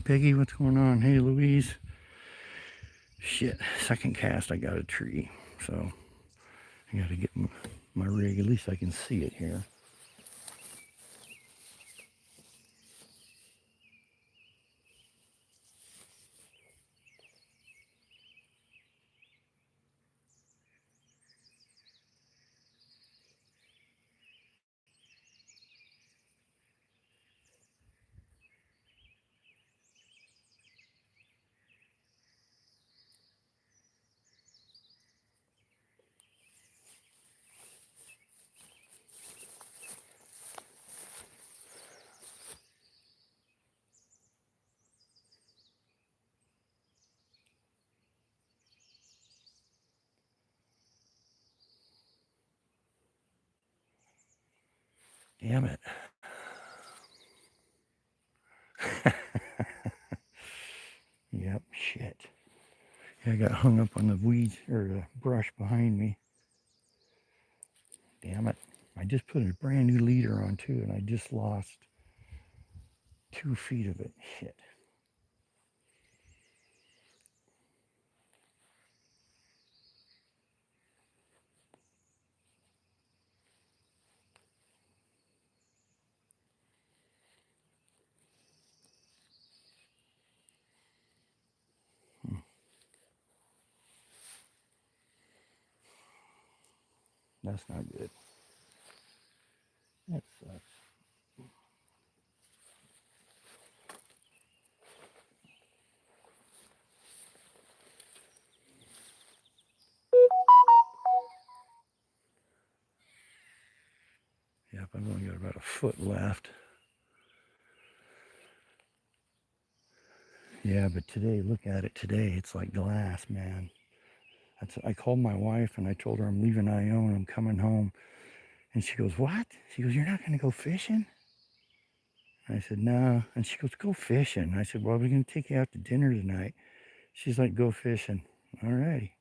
Peggy, what's going on? Hey, Louise. Shit, second cast, I got a tree. So I got to get my rig. At least I can see it here. Damn it. Yep, shit. Yeah, I got hung up on the weeds or the brush behind me. Damn it. I just put a brand new leader on too, and I just lost 2 feet of it. Shit. That's not good. That sucks. Yep, I've only got about a foot left. Yeah, but today, look at it today. It's like glass, man. I called my wife and I told her I'm leaving Ione. I'm coming home. And she goes, what? She goes, you're not going to go fishing? I said, no. And she goes, go fishing. I said, well, we're going to take you out to dinner tonight. She's like, go fishing. All righty.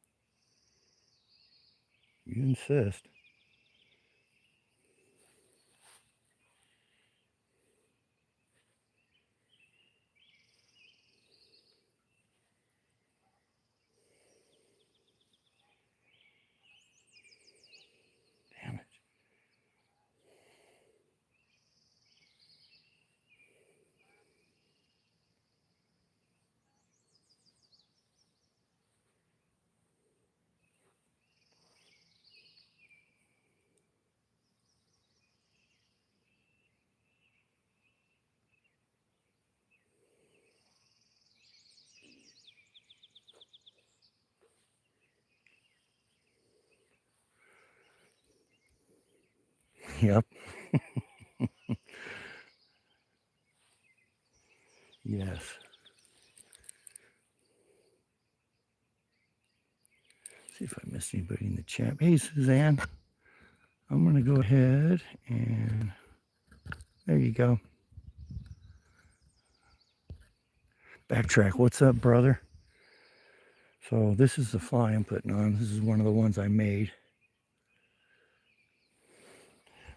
You insist. Damn it. Yep. Yes. See if I missed anybody in the chat. Hey, Suzanne. I'm going to go ahead and there you go. Backtrack. What's up, brother? So this is the fly I'm putting on. This is one of the ones I made.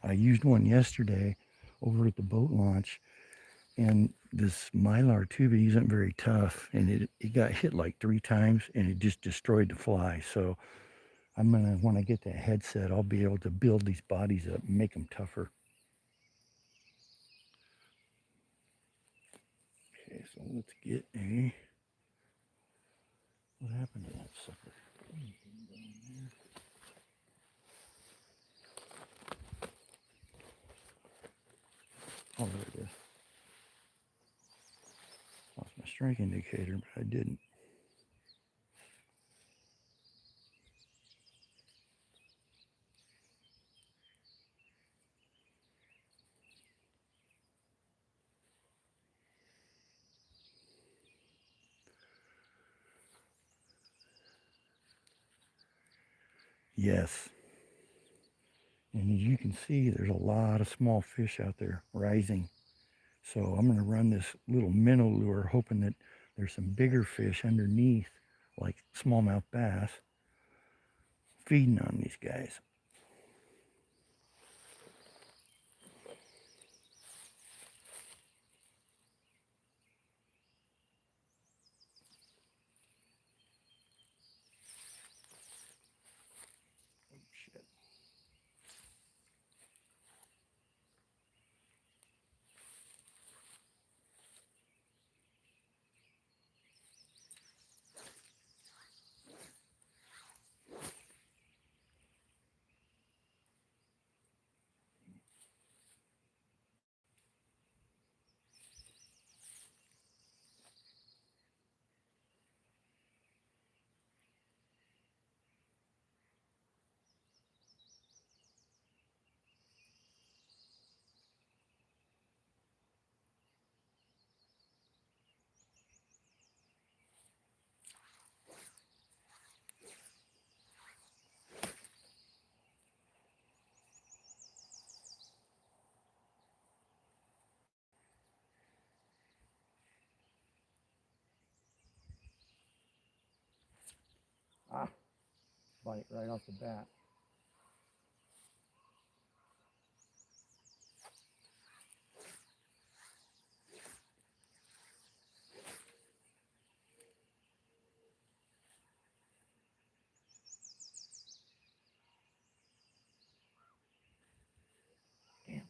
I used one yesterday over at the boat launch, and this Mylar tube isn't very tough, and it got hit like 3 times, and it just destroyed the fly. So I'm gonna, when I get that headset, I'll be able to build these bodies up and make them tougher. Okay, so let's get a, what happened to that sucker? Oh, there it is. Lost my strike indicator, but I didn't. Yes. And as you can see, there's a lot of small fish out there rising. So I'm going to run this little minnow lure, hoping that there's some bigger fish underneath, like smallmouth bass, feeding on these guys. fight right off the bat. Damn.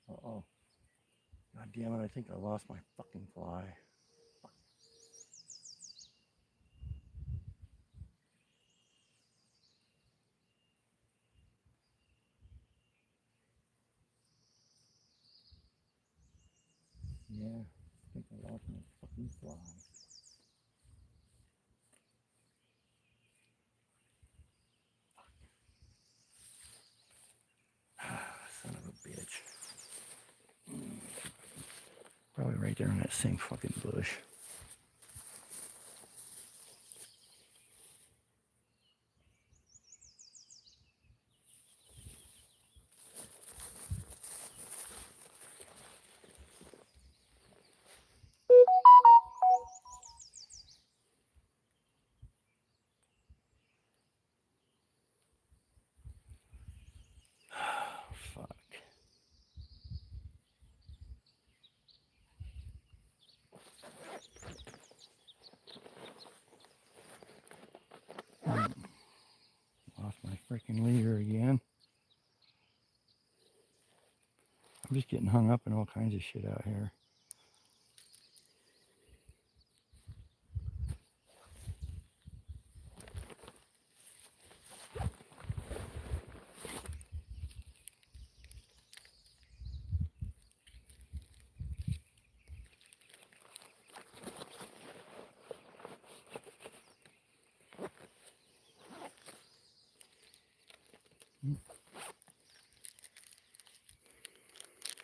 Uh-oh. God damn it, I think I lost my fucking fly. Yeah, I think I lost my fucking fly. Son of a bitch. Probably right there in that same fucking bush. Fuck. Lost my freaking leader again. I'm just getting hung up in all kinds of shit out here.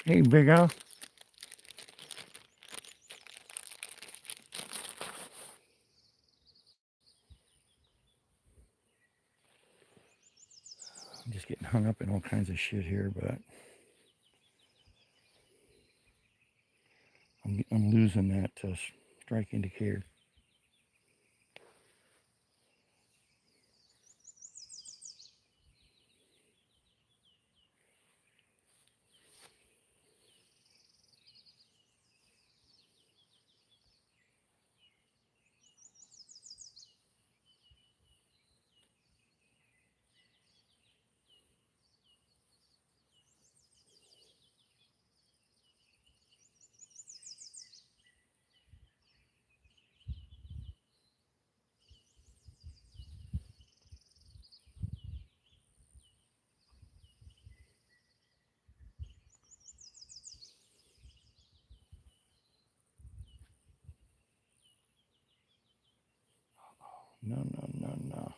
Hey, Big Al. I'm just getting hung up in all kinds of shit here, but I'm losing that strike indicator. No, no, no, no.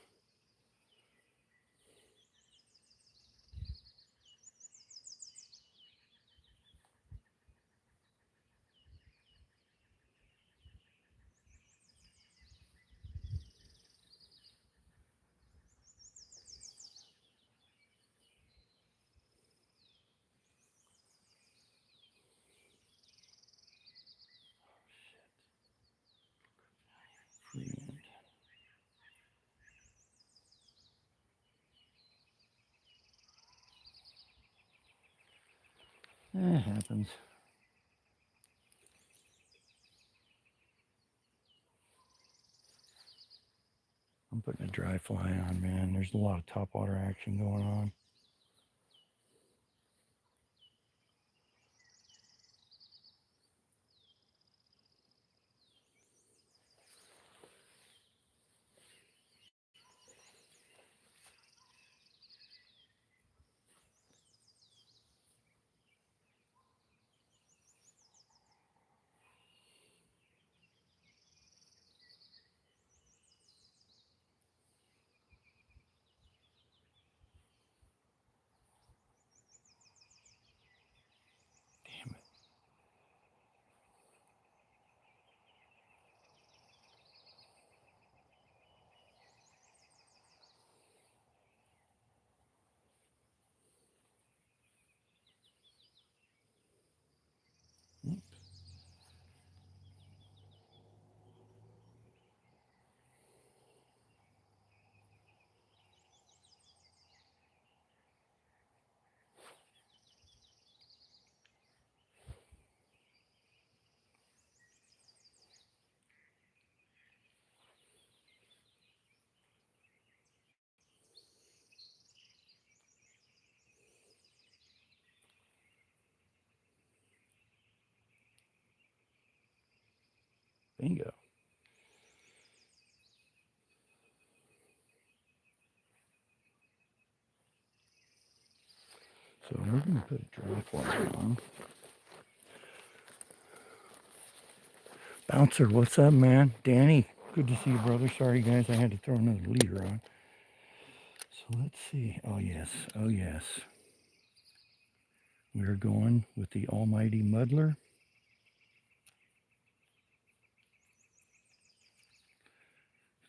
Freeland. It happens. I'm putting a dry fly on, man. There's a lot of topwater action going on. Bingo. So we're going to put a drop wire on. Bouncer, what's up, man? Danny, good to see you, brother. Sorry, guys, I had to throw another leader on. So let's see. Oh, yes. Oh, yes. We're going with the Almighty Muddler.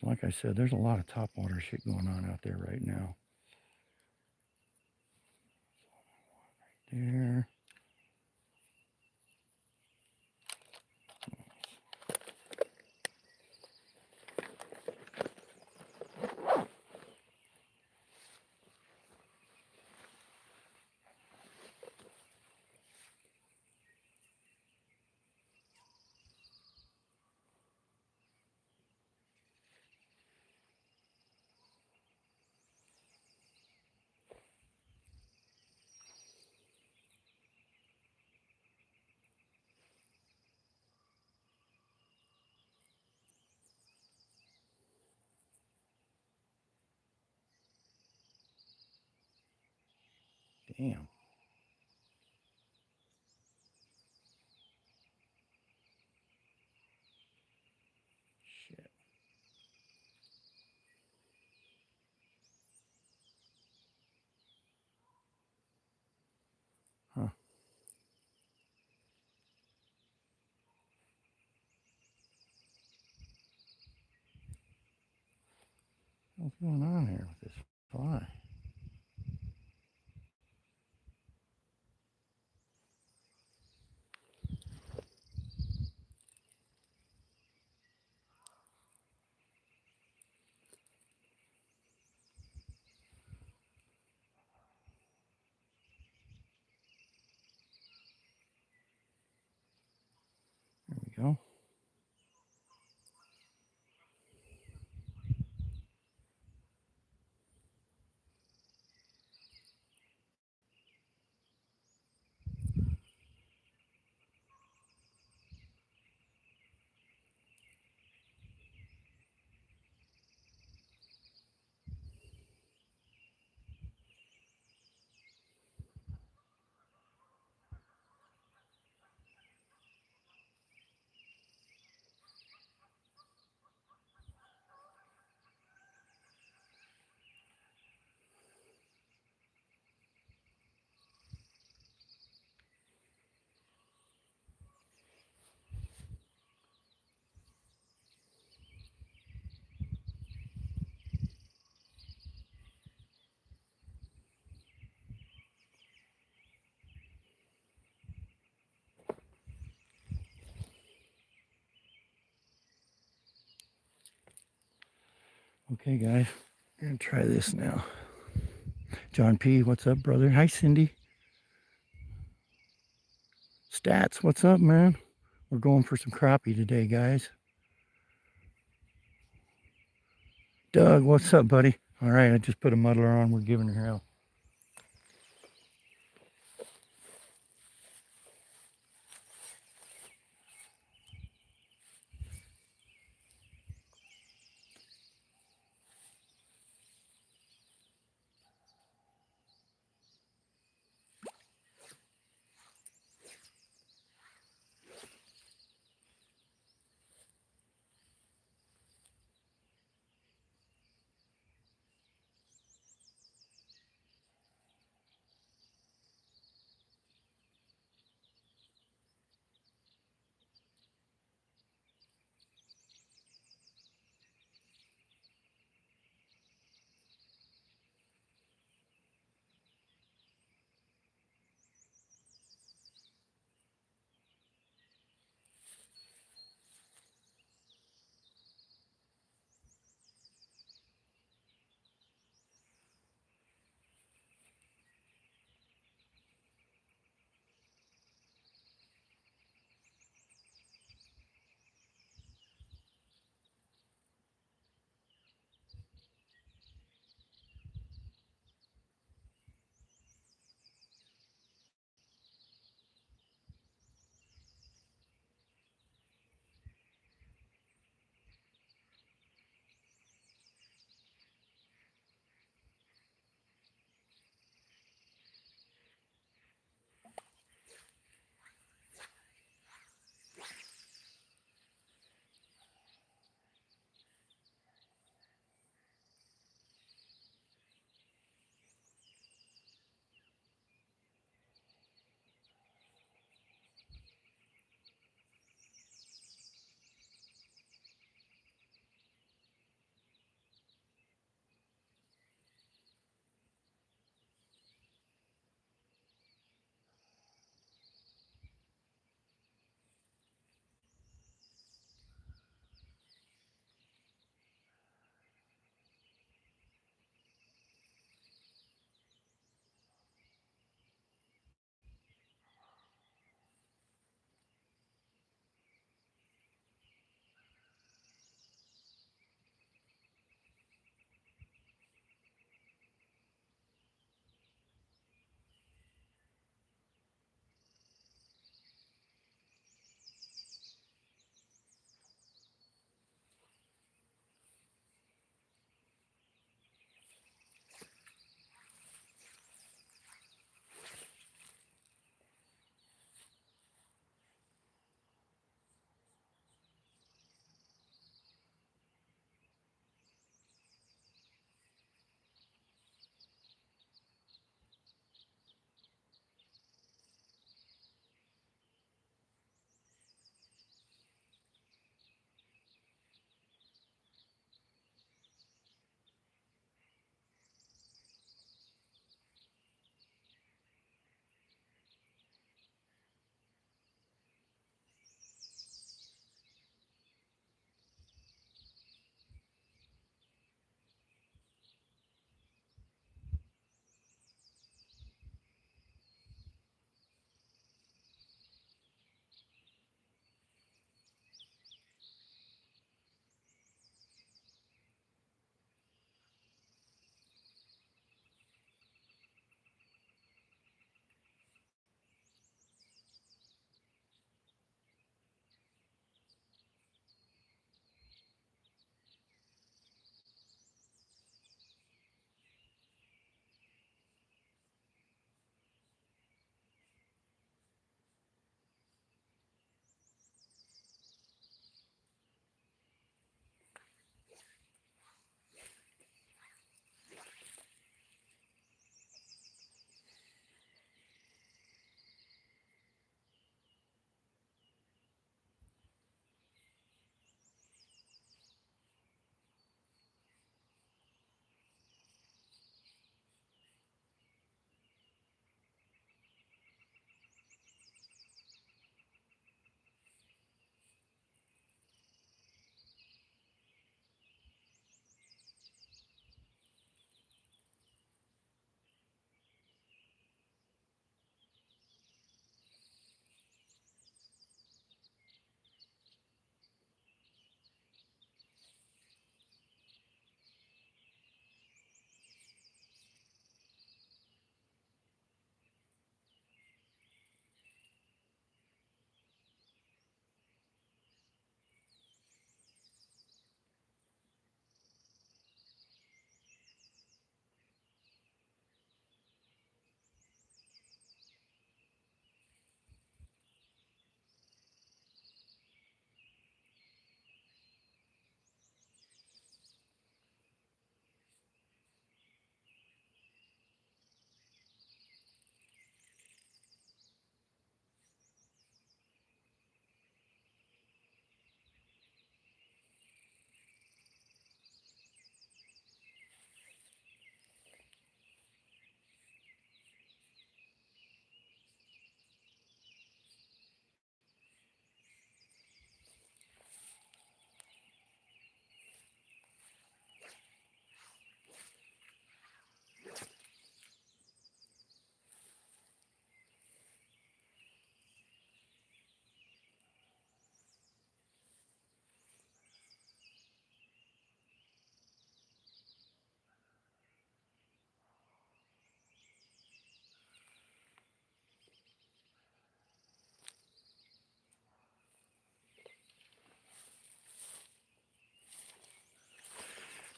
Like I said, there's a lot of topwater shit going on out there right now. Right there. Damn. Shit. Huh. What's going on here with this fly? There we go. Okay, guys. We're going to try this now. John P., what's up, brother? Hi, Cindy. Stats, what's up, man? We're going for some crappie today, guys. Doug, what's up, buddy? All right, I just put a muddler on. We're giving her hell.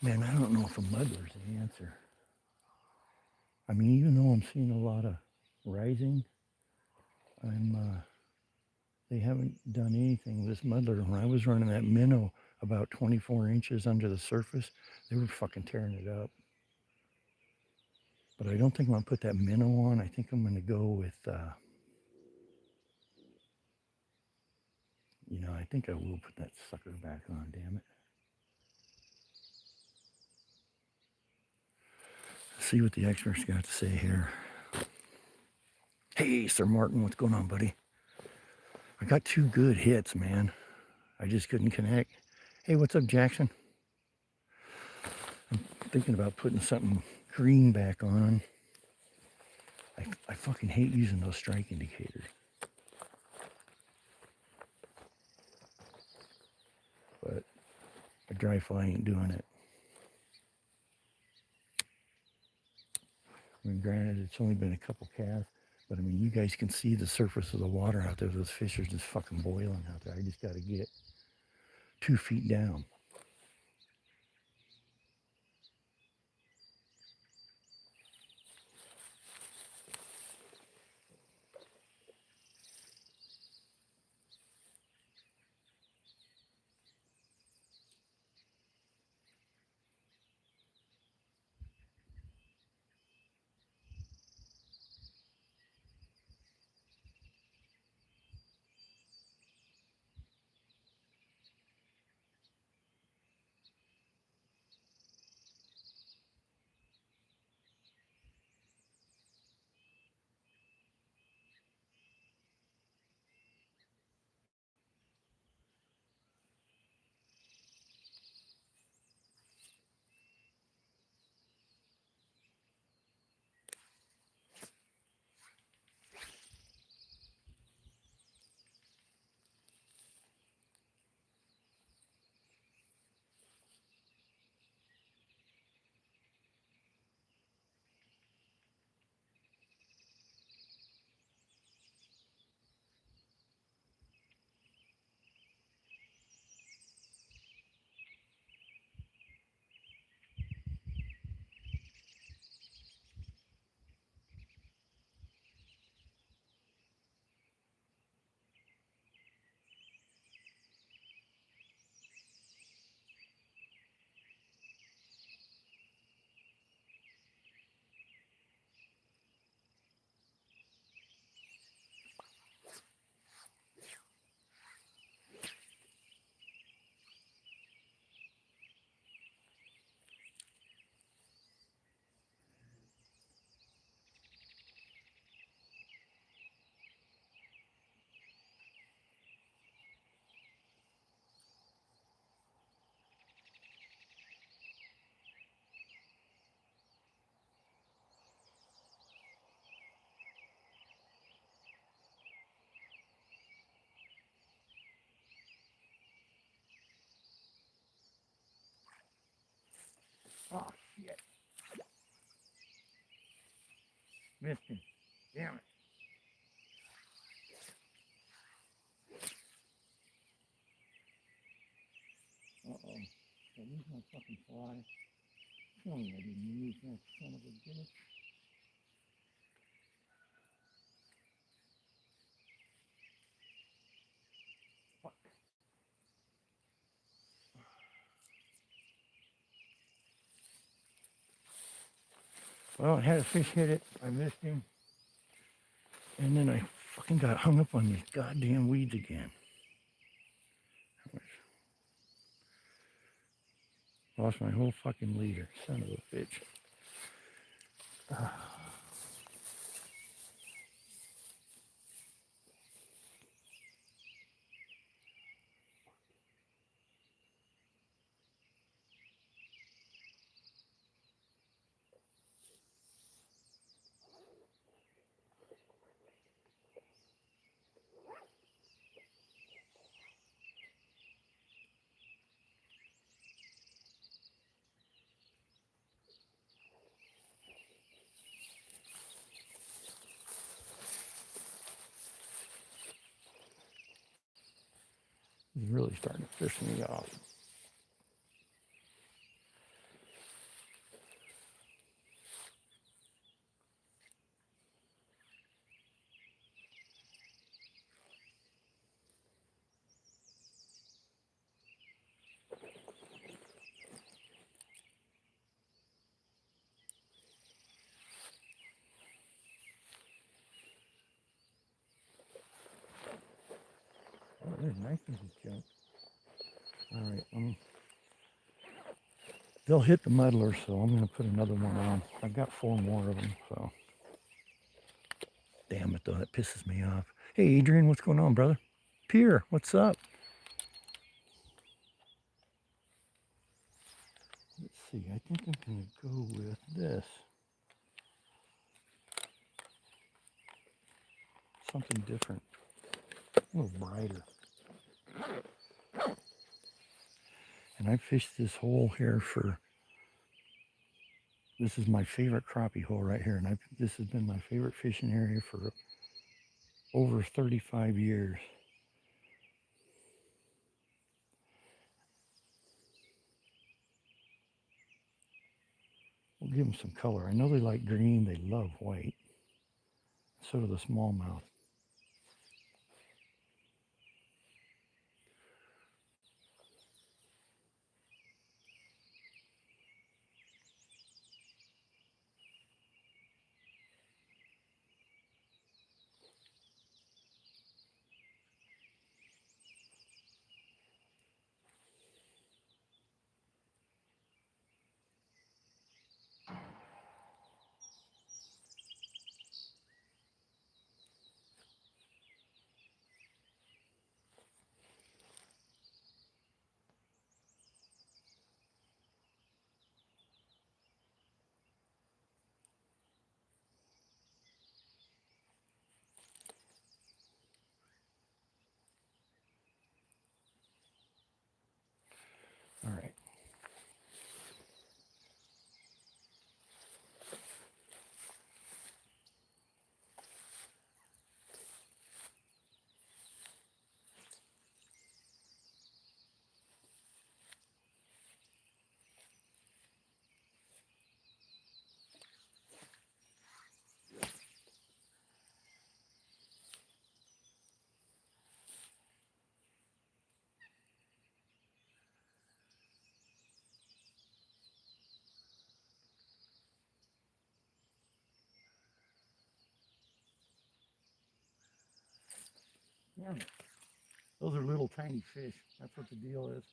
Man, I don't know if a muddler's the answer. I mean, even though I'm seeing a lot of rising, I'm they haven't done anything with this muddler. When I was running that minnow about 24 inches under the surface, they were fucking tearing it up. But I don't think I'm gonna put that minnow on. I think I'm gonna go with, I think I will put that sucker back on. Damn it. See what the experts got to say here. Hey, Sir Martin, what's going on, buddy? I got two good hits, man. I just couldn't connect. Hey, what's up, Jackson? I'm thinking about putting something green back on. I fucking hate using those strike indicators. But a dry fly ain't doing it. I mean, granted, it's only been a couple casts, but I mean, you guys can see the surface of the water out there. Those fish are just fucking boiling out there. I just got to get 2 feet down. Oh, shit. Missed him. Damn it. Uh-oh. Did I lose my fucking fly? Tell me I didn't use that son of a bitch. Fuck. Well, I had a fish hit it. I missed him. And then I fucking got hung up on these goddamn weeds again. Lost my whole fucking leader. Son of a bitch. It's really starting to piss me off. there's nice pieces of junk. All right, they'll hit the muddler, so I'm going to put another one on. I've got 4 more of them, so. Damn it, though, that pisses me off. Hey, Adrian, what's going on, brother? Pierre, what's up? Let's see, I think I'm going to go with this. Something different, a little brighter. And I fished this hole here for, this is my favorite crappie hole right here. And this has been my favorite fishing area for over 35 years. We'll give them some color. I know they like green, they love white. So do the smallmouth. All right. Yeah. Those are little tiny fish. That's what the deal is.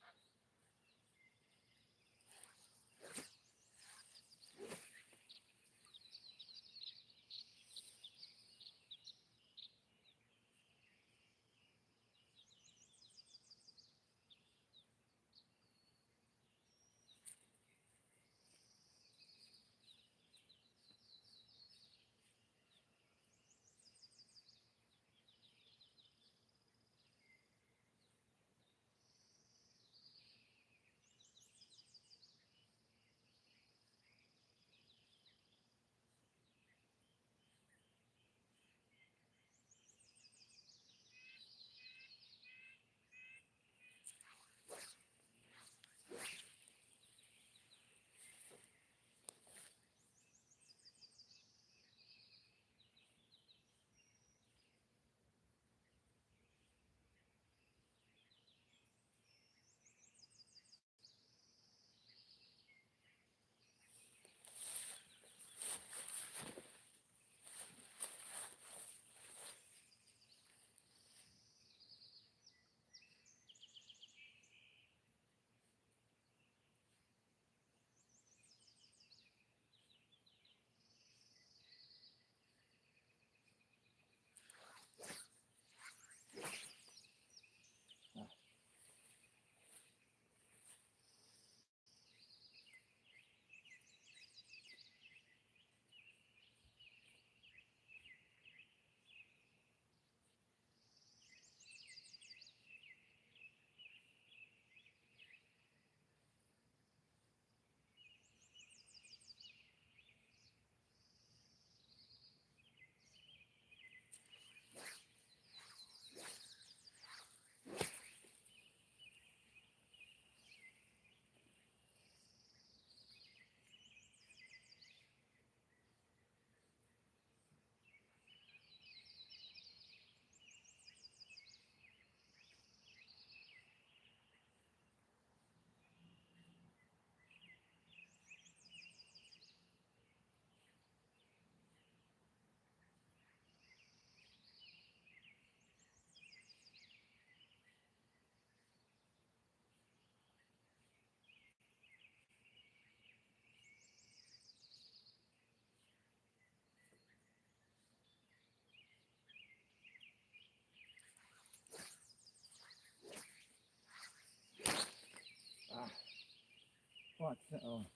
watch that. Oh,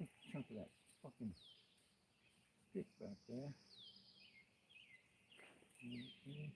big chunk of that fucking stick back there. Okay.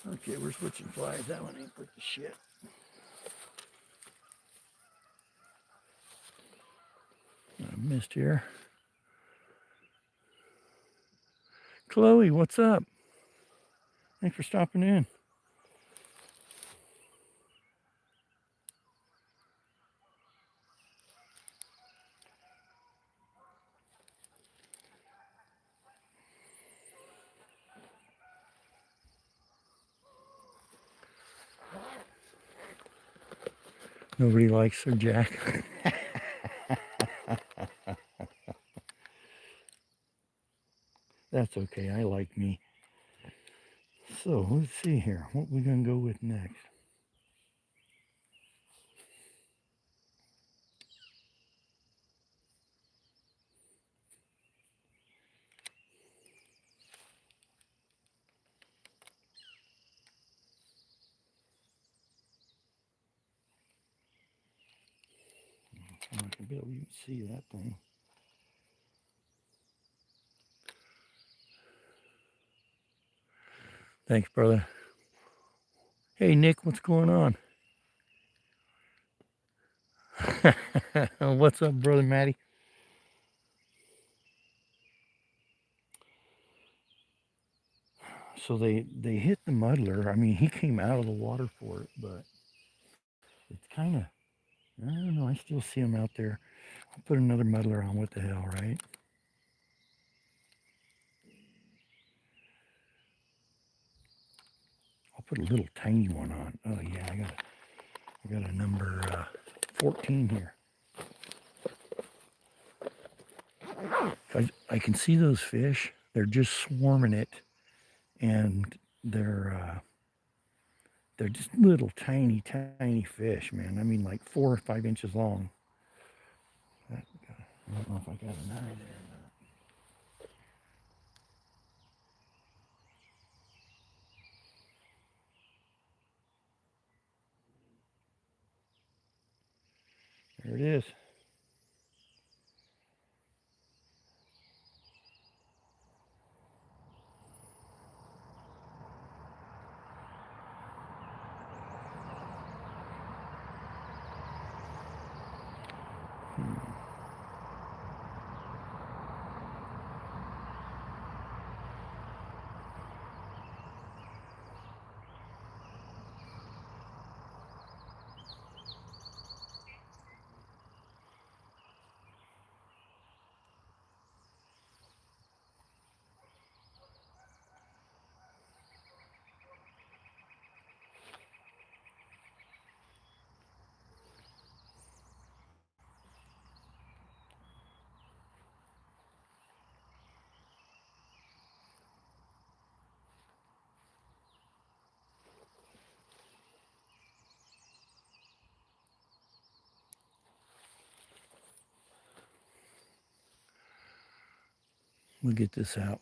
Okay, we're switching flies. That one ain't worth the shit. I missed here. Chloe, what's up? Thanks for stopping in. Nobody likes her, Jack. That's okay. I like me. So let's see here. What we gonna go with next? I'm not gonna be able to even see that thing. Thanks, brother. Hey, Nick, what's going on? What's up, brother Matty? So they hit the muddler. I mean, he came out of the water for it, but it's kind of, I don't know. I still see him out there. I'll put another muddler on. What the hell, right? I'll put a little tiny one on. Oh yeah, I got a number 14 here. I can see those fish. They're just swarming it, and they're just little tiny, tiny fish, man. I mean, like 4 or 5 inches long. I don't know if I got an eye there or not. There it is. We'll get this out.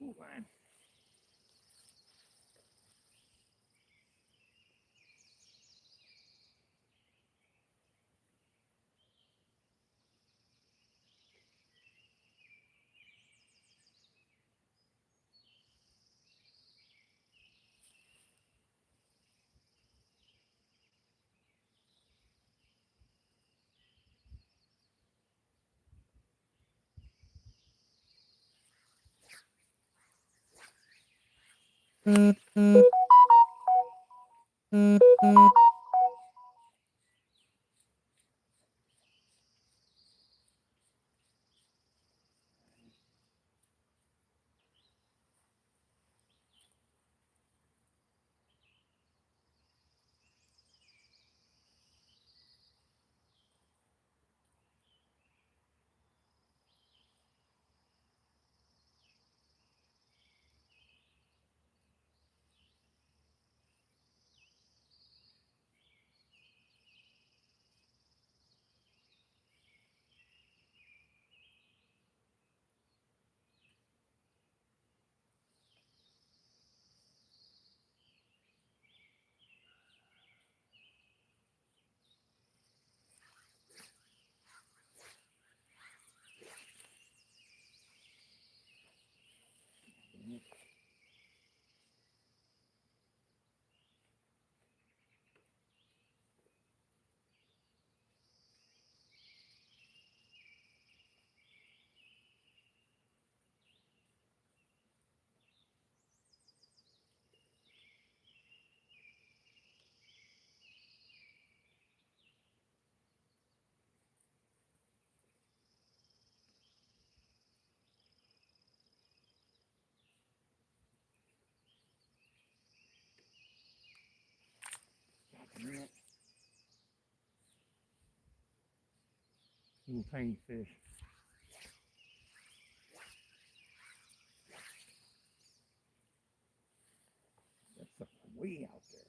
Ooh, man. Little tiny fish. That's something way out there.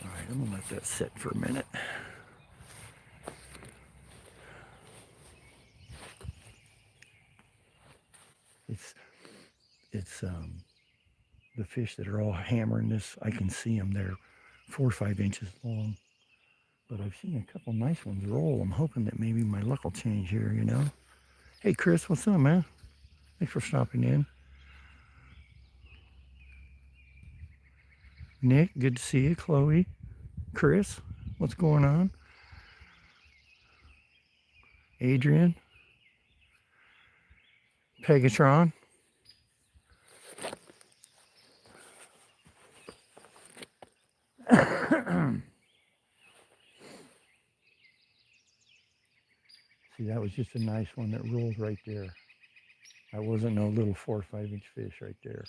All right, I'm gonna let that sit for a minute. It's it's the fish that are all hammering this. I can see them. They're 4 or 5 inches long. But I've seen a couple nice ones roll. I'm hoping that maybe my luck will change here, you know? Hey, Chris, what's up, man? Thanks for stopping in. Nick, good to see you. Chloe, Chris, what's going on? Adrian, Pegatron. See, that was just a nice one that rolled right there. That wasn't no little 4 or 5 inch fish right there.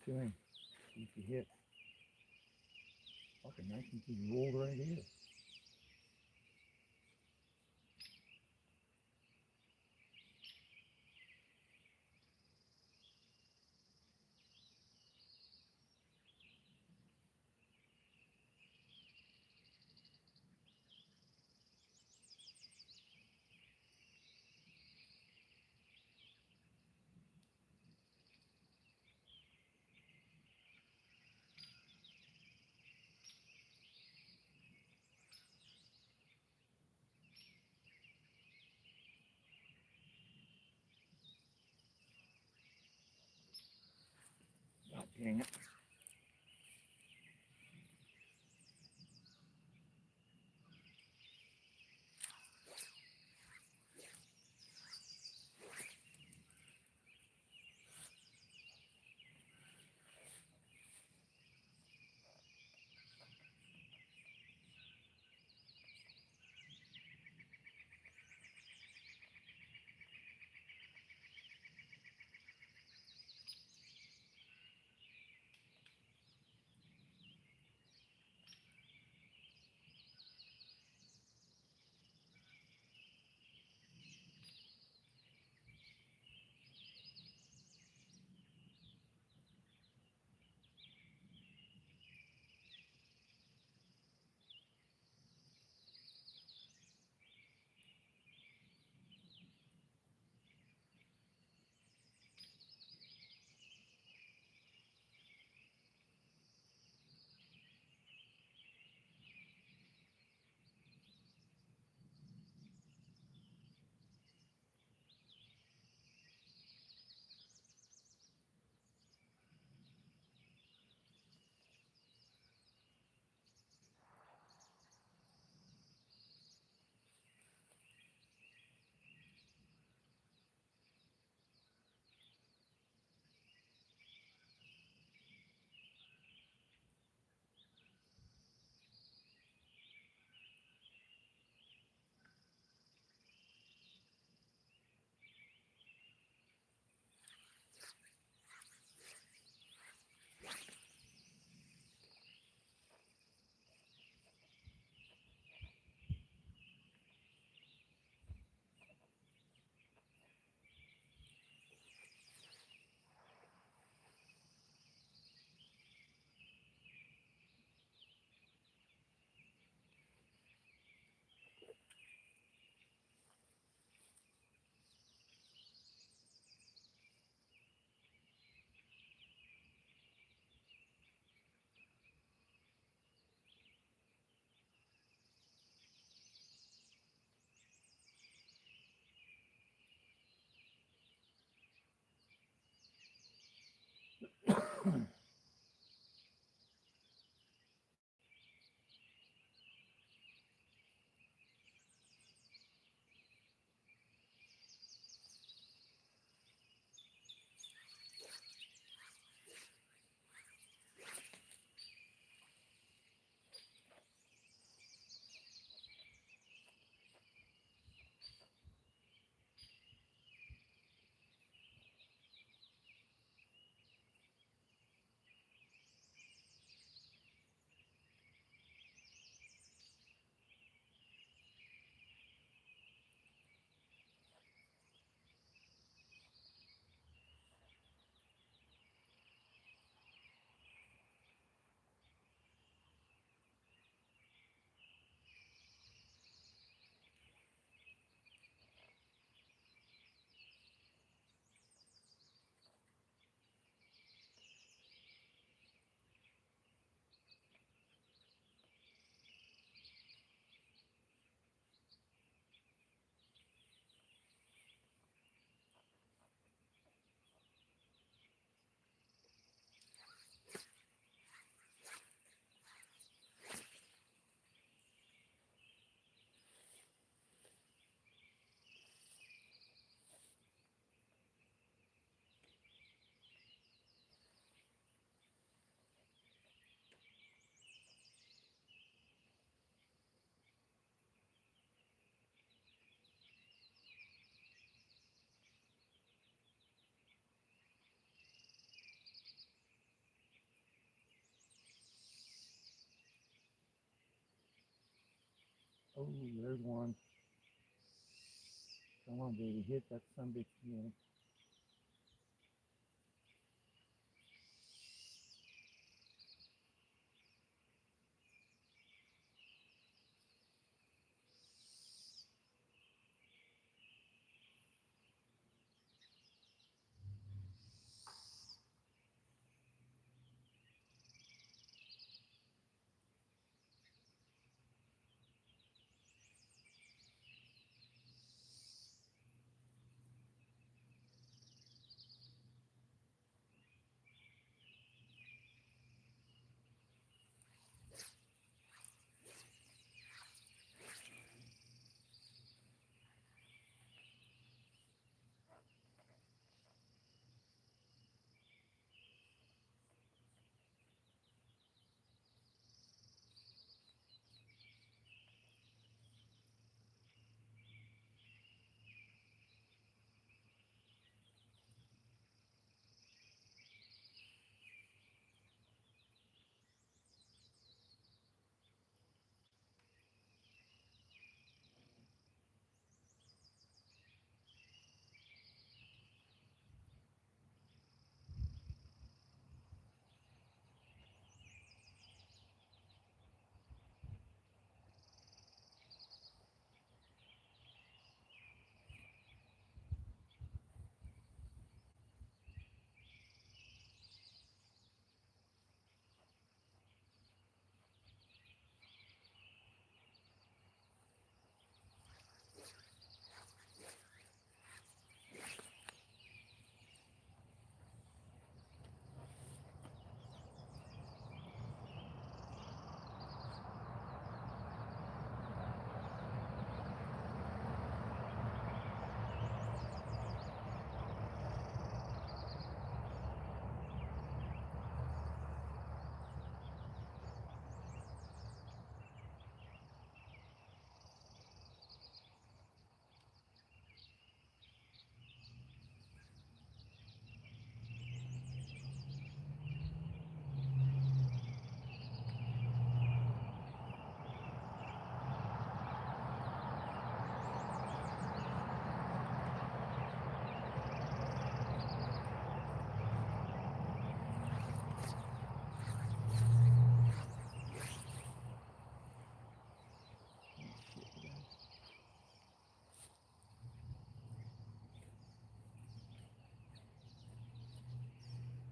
to him. See if he hits. Fucking nice and he rolled right here. God dang it. Oh, there's one. Come on, baby, hit that sunbitch again.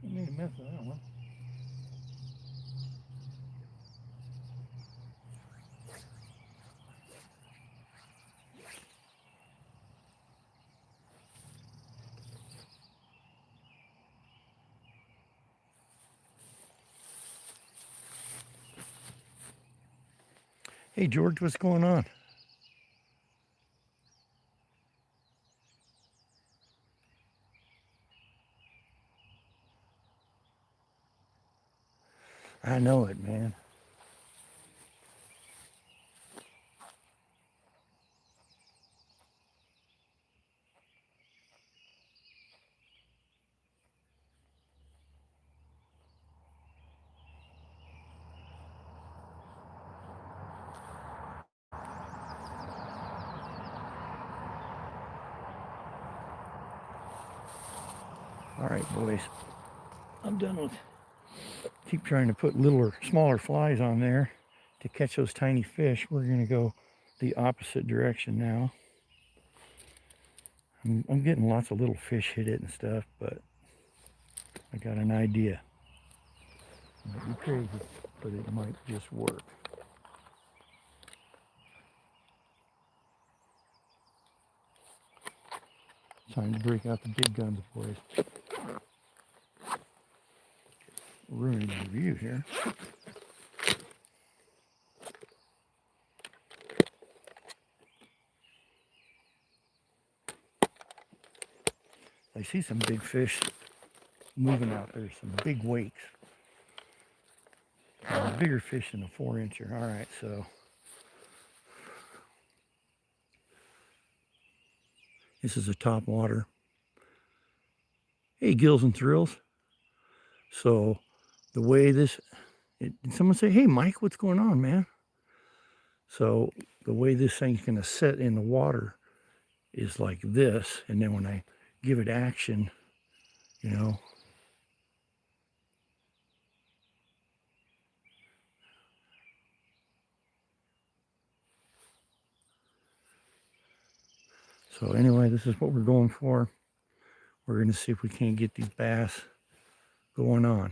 I made a mess of that one. Hey, George, what's going on? I know it, man. All right, boys. I'm done with. Keep trying to put littler, smaller flies on there to catch those tiny fish. We're going to go the opposite direction now. I'm getting lots of little fish hit it and stuff, but I got an idea. It might be crazy, but it might just work. Time to break out the big guns, boys. Ruining the view here. I see some big fish moving out there, some big wakes. Bigger fish than a 4-incher. All right, so this is a top water. Hey, Gills and Thrills. So the way this, did someone say, hey, Mike, what's going on, man? So the way this thing's going to sit in the water is like this. And then when I give it action, you know, so anyway, this is what we're going for. We're going to see if we can't get these bass going on.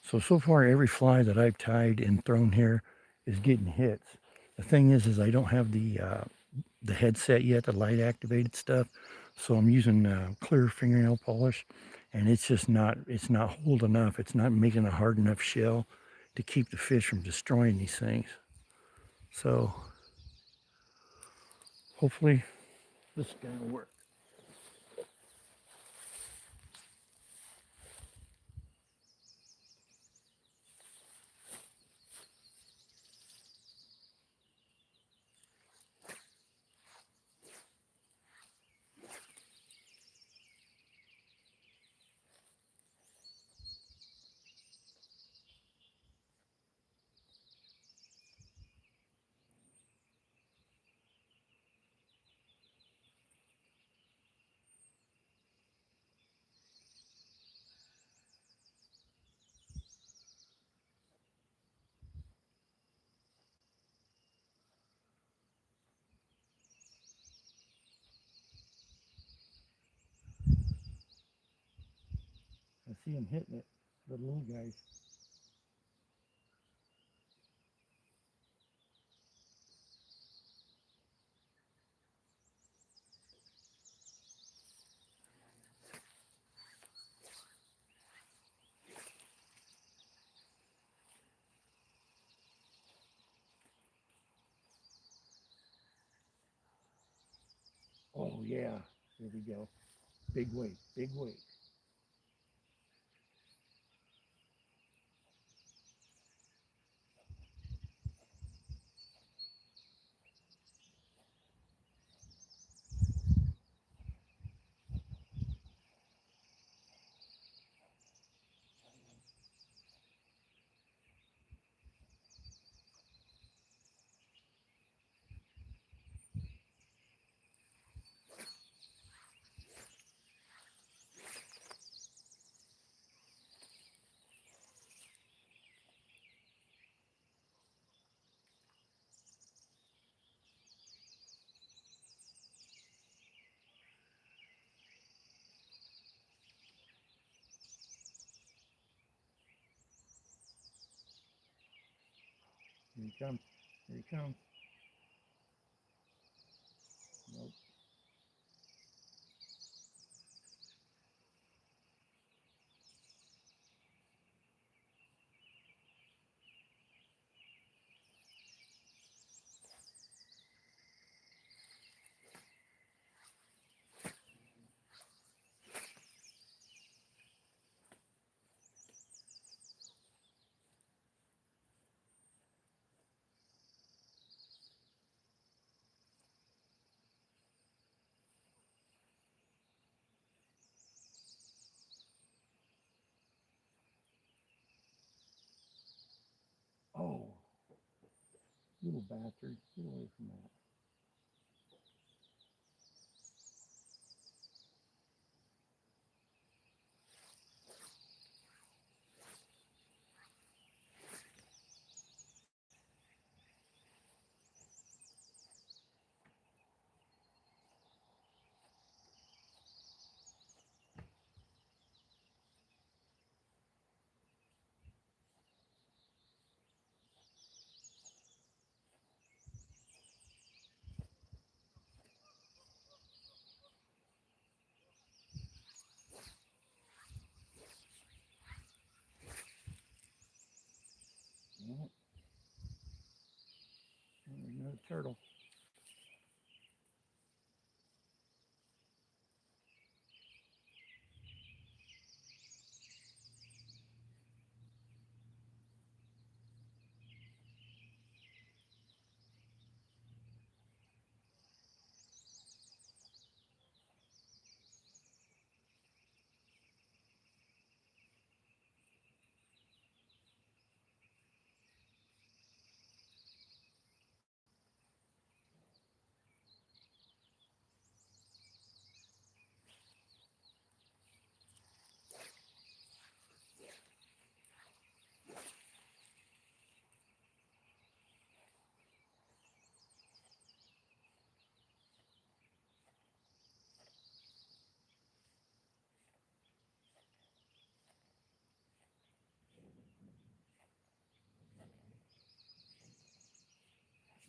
So far every fly that I've tied and thrown here is getting hits. The thing is I don't have the headset yet, the light activated stuff. So I'm using clear fingernail polish, and it's just it's not hold enough. It's not making a hard enough shell to keep the fish from destroying these things. So hopefully this is gonna work. I see him hitting it, the little guys. Oh yeah, here we go. Big weight, big weight. Here he comes. Here he comes. Nope. Little bastard, get away from that. Damn it. There's another turtle.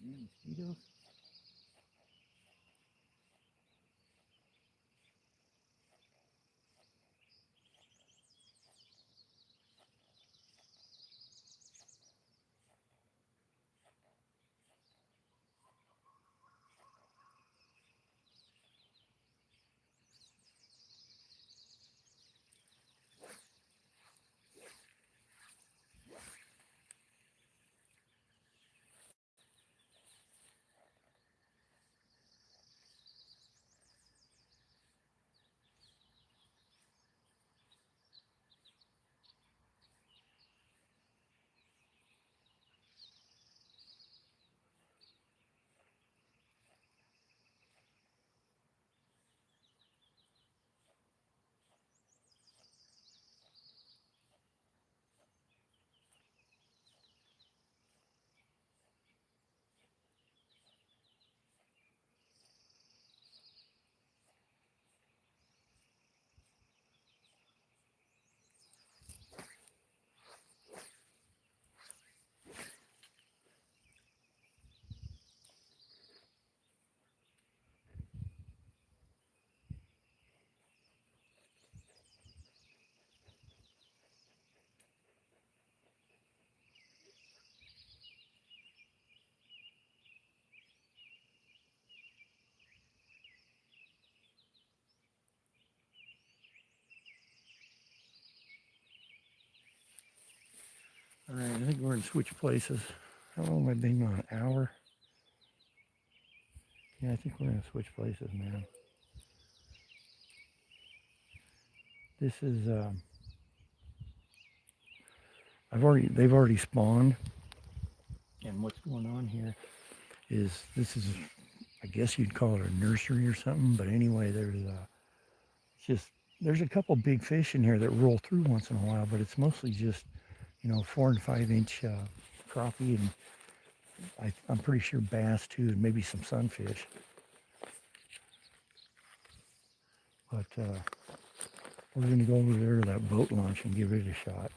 Damn mosquitoes. All right, I think we're going to switch places. How long have I been on? An hour? Yeah, I think we're going to switch places, man. This is, they've already spawned. And what's going on here is this is, I guess you'd call it a nursery or something. But anyway, there's a couple big fish in here that roll through once in a while, but it's mostly just, 4 and 5 inch crappie, and I'm pretty sure bass too, and maybe some sunfish. But we're going to go over there to that boat launch and give it a shot.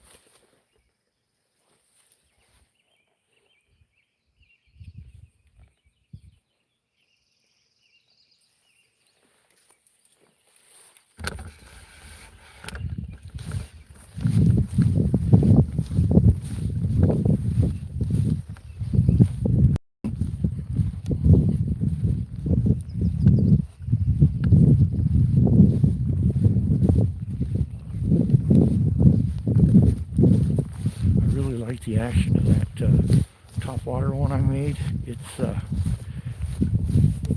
The action of that top water one I made. It's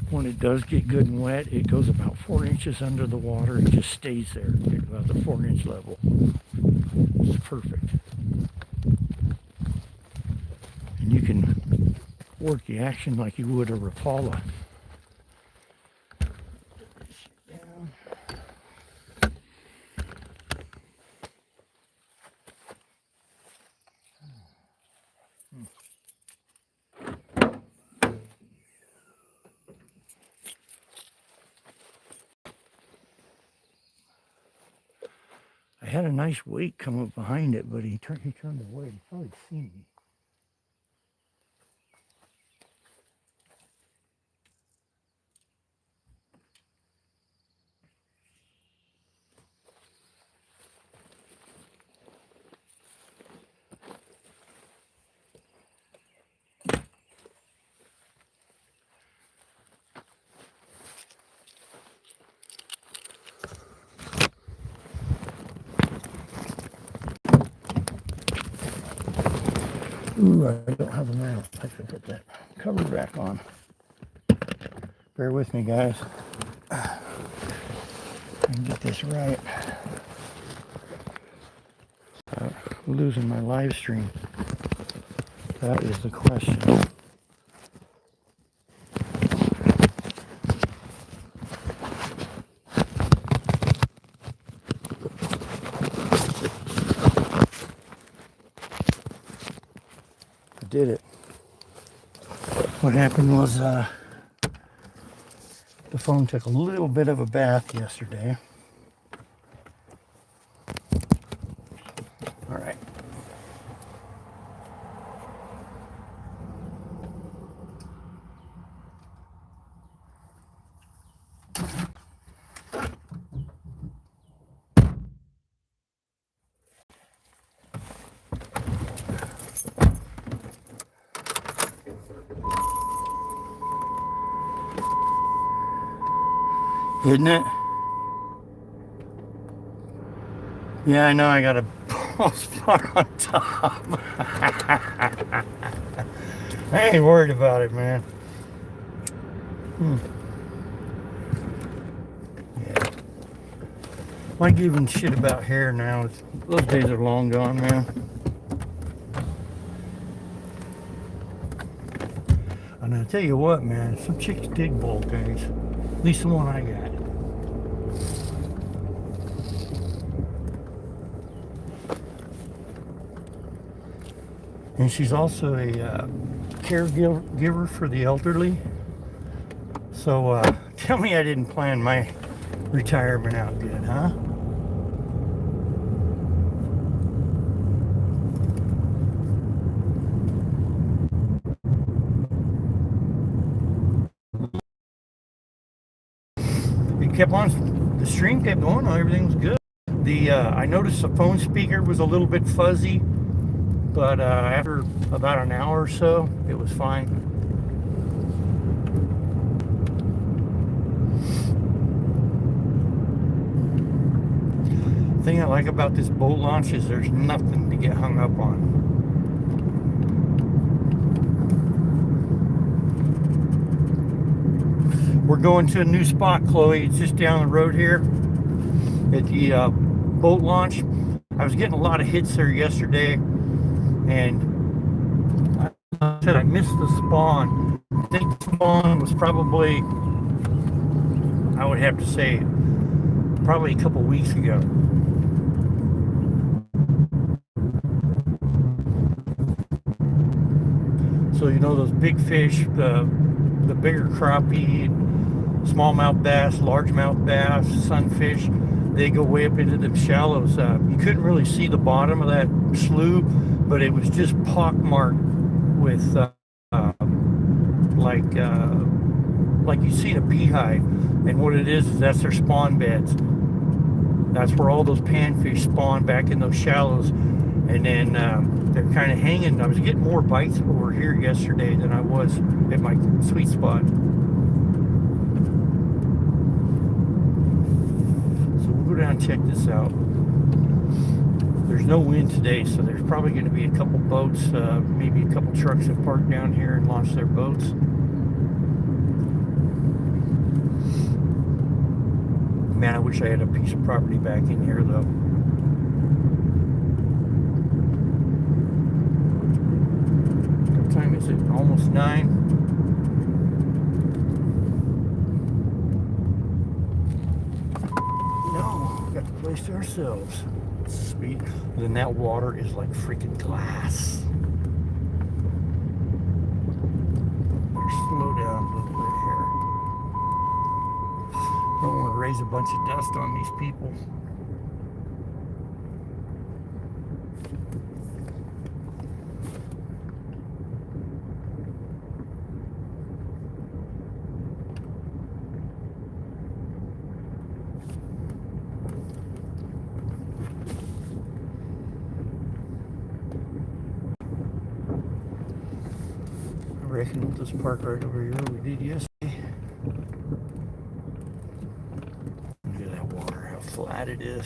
when it does get good and wet, it goes about 4 inches under the water and just stays there at about the 4-inch level. It's perfect. And you can work the action like you would a Rapala. I had a nice weight come up behind it, but he turned away. He probably seen me. Ooh, I don't have a mount. I should put that cover back on. Bear with me, guys. I can get this right. Losing my live stream. That is the question. I did it. What happened was the phone took a little bit of a bath yesterday. All right. Isn't it? Yeah, I know I got a ball spot on top. I ain't worried about it, man. Yeah. Like giving shit about hair now. Those days are long gone, man. And I tell you what, man, some chicks dig bald guys. At least the one I got. And she's also a caregiver for the elderly. So tell me I didn't plan my retirement out good, huh? It kept on, the stream kept going, everything was good. I noticed the phone speaker was a little bit fuzzy, but after about an hour or so, it was fine. The thing I like about this boat launch is there's nothing to get hung up on. We're going to a new spot, Chloe. It's just down the road here at the boat launch. I was getting a lot of hits there yesterday, and I said I missed the spawn. I think the spawn was probably, I would have to say, probably a couple weeks ago. So you know those big fish, the bigger crappie, smallmouth bass, largemouth bass, sunfish, they go way up into the shallows. You couldn't really see the bottom of that slough, but it was just pockmarked with like you see in a beehive. And what it is that's their spawn beds. That's where all those panfish spawn back in those shallows. And then they're kind of hanging. I was getting more bites over here yesterday than I was at my sweet spot. So we'll go down and check this out. There's no wind today, so there's probably going to be a couple boats, maybe a couple trucks that park down here and launch their boats. Man, I wish I had a piece of property back in here, though. What time is it? Almost almost 9. No, we got the place to ourselves. Sweet. Then that water is like freaking glass. Slow down a little bit here. Don't want to raise a bunch of dust on these people. I reckon we'll just park right over here we did yesterday. Look at that water, how flat it is.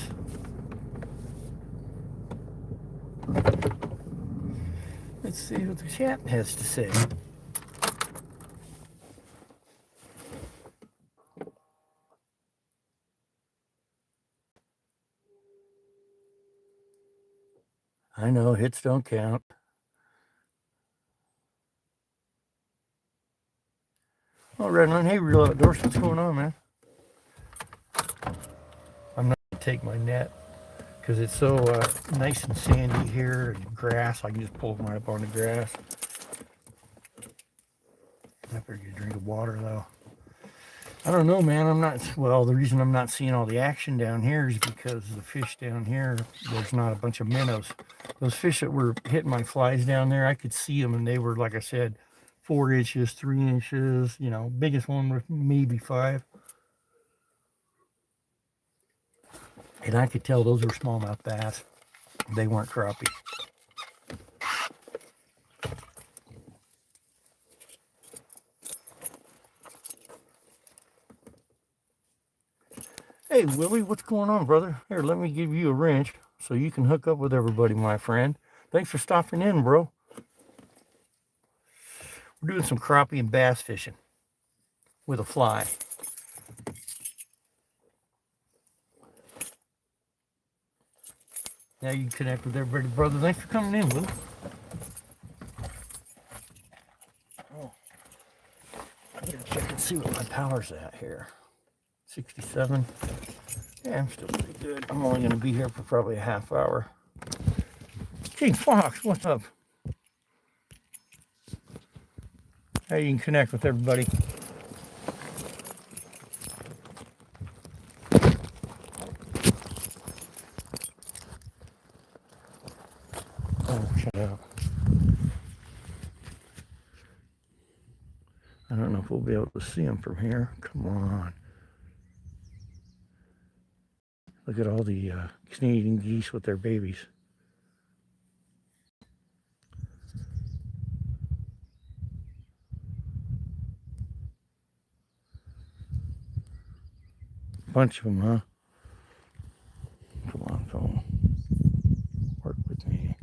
Let's see what the chat has to say. I know, hits don't count. Oh, Redland, hey, Real Outdoors, what's going on, man? I'm not going to take my net because it's so nice and sandy here and grass. I can just pull them right up on the grass. I better get a drink of water, though. I don't know, man. Well, the reason I'm not seeing all the action down here is because the fish down here, there's not a bunch of minnows. Those fish that were hitting my flies down there, I could see them, and they were, like I said, 4 inches, 3 inches, you know, biggest one was maybe 5. And I could tell those were smallmouth bass. They weren't crappie. Hey, Willie, what's going on, brother? Here, let me give you a wrench so you can hook up with everybody, my friend. Thanks for stopping in, bro. We're doing some crappie and bass fishing with a fly. Now you can connect with everybody, brother. Thanks for coming in, Willie. Oh, I gotta check and see what my power's at here. 67. Yeah, I'm still pretty good. I'm only gonna be here for probably a half hour. King Fox, what's up? How you can connect with everybody. Oh, shut up. I don't know if we'll be able to see them from here. Come on. Look at all the Canadian geese with their babies. Bunch of them, huh? Come on, phone. Work with me.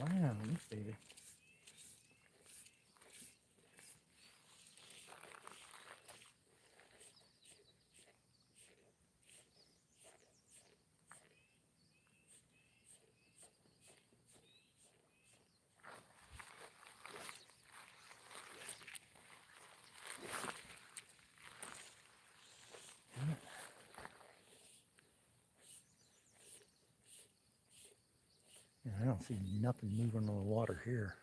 Wow, this baby. Yeah, I don't see nothing moving on the water here.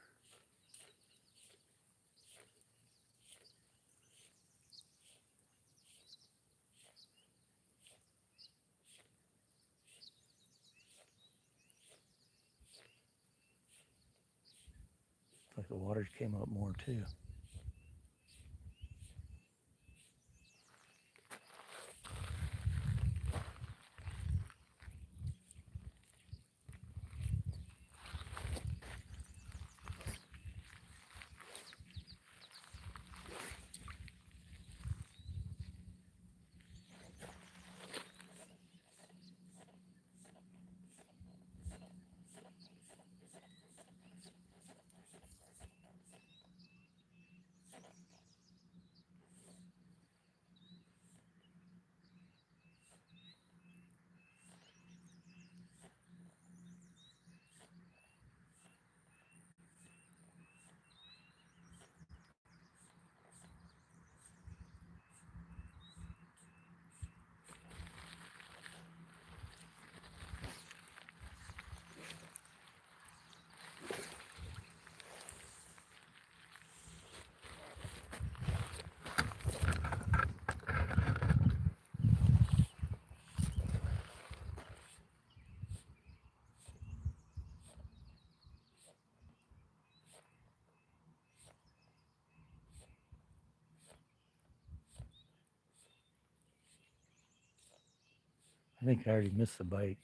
Looks like the water came up more too. I think I already missed the bite.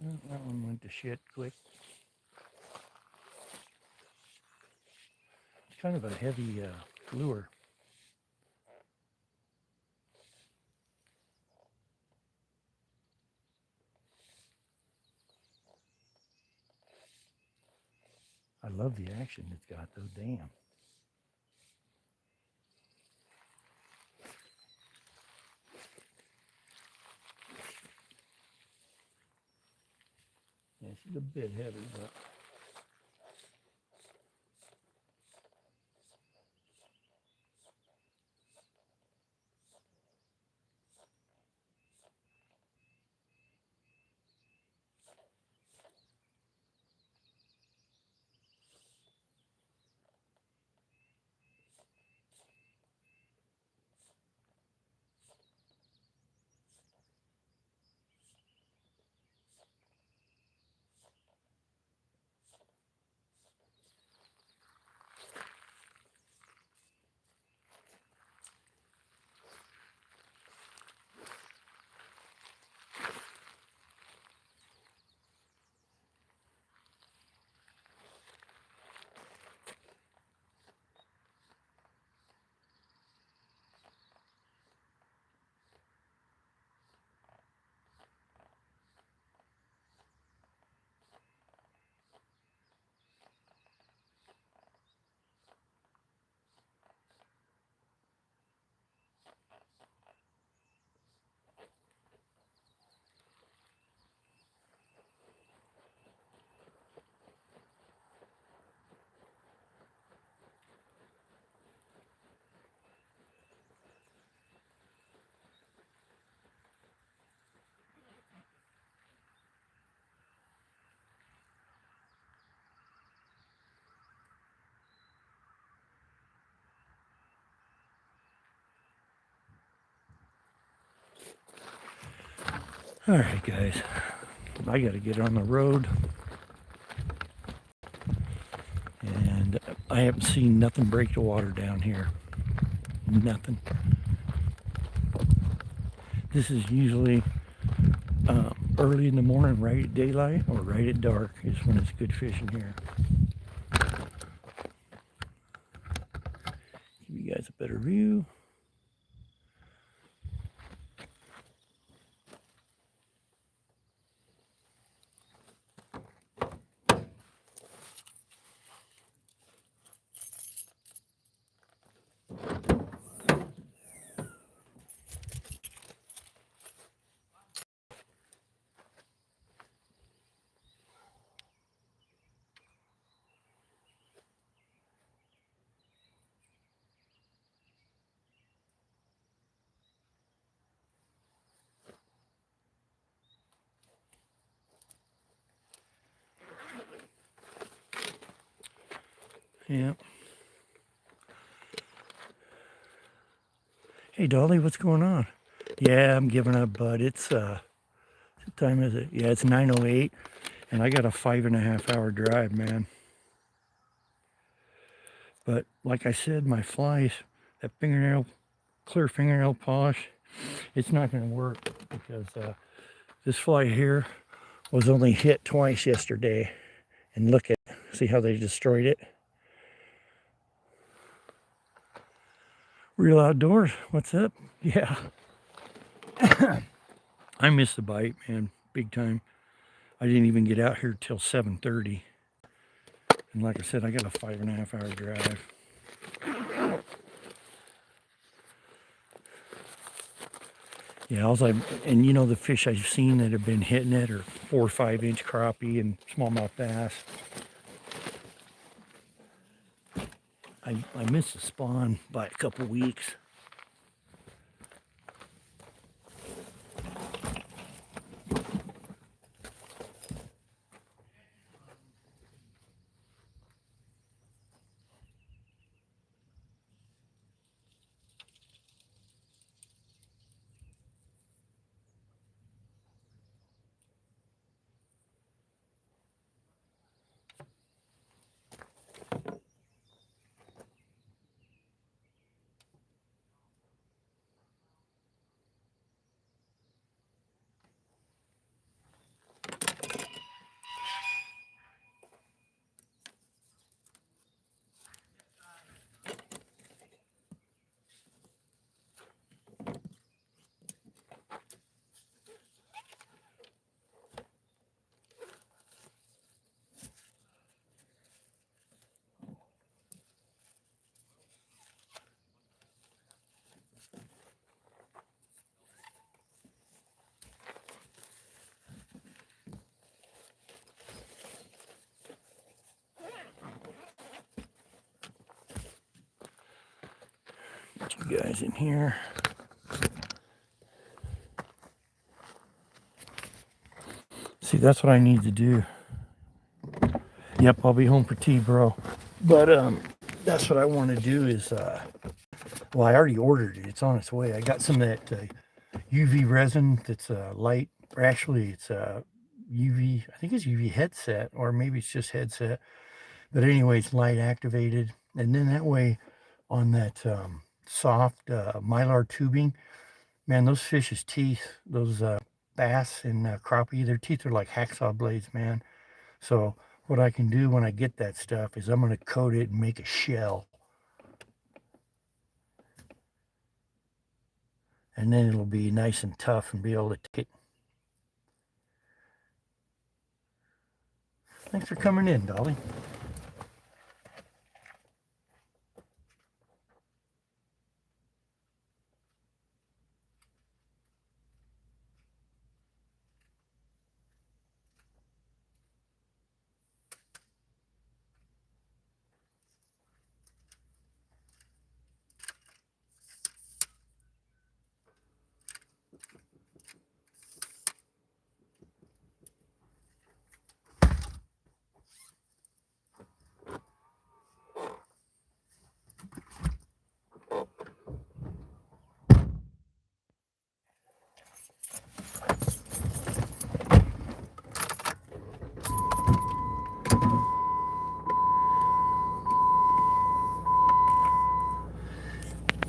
Well, that one went to shit quick. It's kind of a heavy lure. I love the action it's got though, damn. Yeah, she's a bit heavy, but All right, guys. I got to get on the road. And I haven't seen nothing break the water down here. Nothing. This is usually early in the morning, right at daylight or right at dark is when it's good fishing here. Give you guys a better view. Yeah. Hey, Dolly, what's going on? Yeah, I'm giving up, bud. It's, what time is it? Yeah, it's 9:08, and I got a 5.5 hour drive, man. But like I said, my flies, that clear fingernail polish, it's not going to work because this fly here was only hit twice yesterday. And look at, see how they destroyed it? Real Outdoors, what's up? Yeah. I missed the bite, man, big time. I didn't even get out here till 7:30. And like I said, I got a 5.5 hour drive. Yeah, and you know the fish I've seen that have been hitting it are 4 or 5 inch crappie and smallmouth bass. I missed the spawn by a couple weeks. Get you guys in here. See, that's what I need to do. Yep, I'll be home for tea, bro. But that's what I want to do is, well, I already ordered it. It's on its way. I got some of that UV resin that's light, or actually it's UV, I think it's UV headset, or maybe it's just headset. But anyway, it's light activated. And then that way on that soft mylar tubing, man, those fish's teeth, those bass and crappie, their teeth are like hacksaw blades, man. So what I can do when I get that stuff is I'm going to coat it and make a shell. And then it'll be nice and tough and be able to take. Thanks for coming in, Dolly.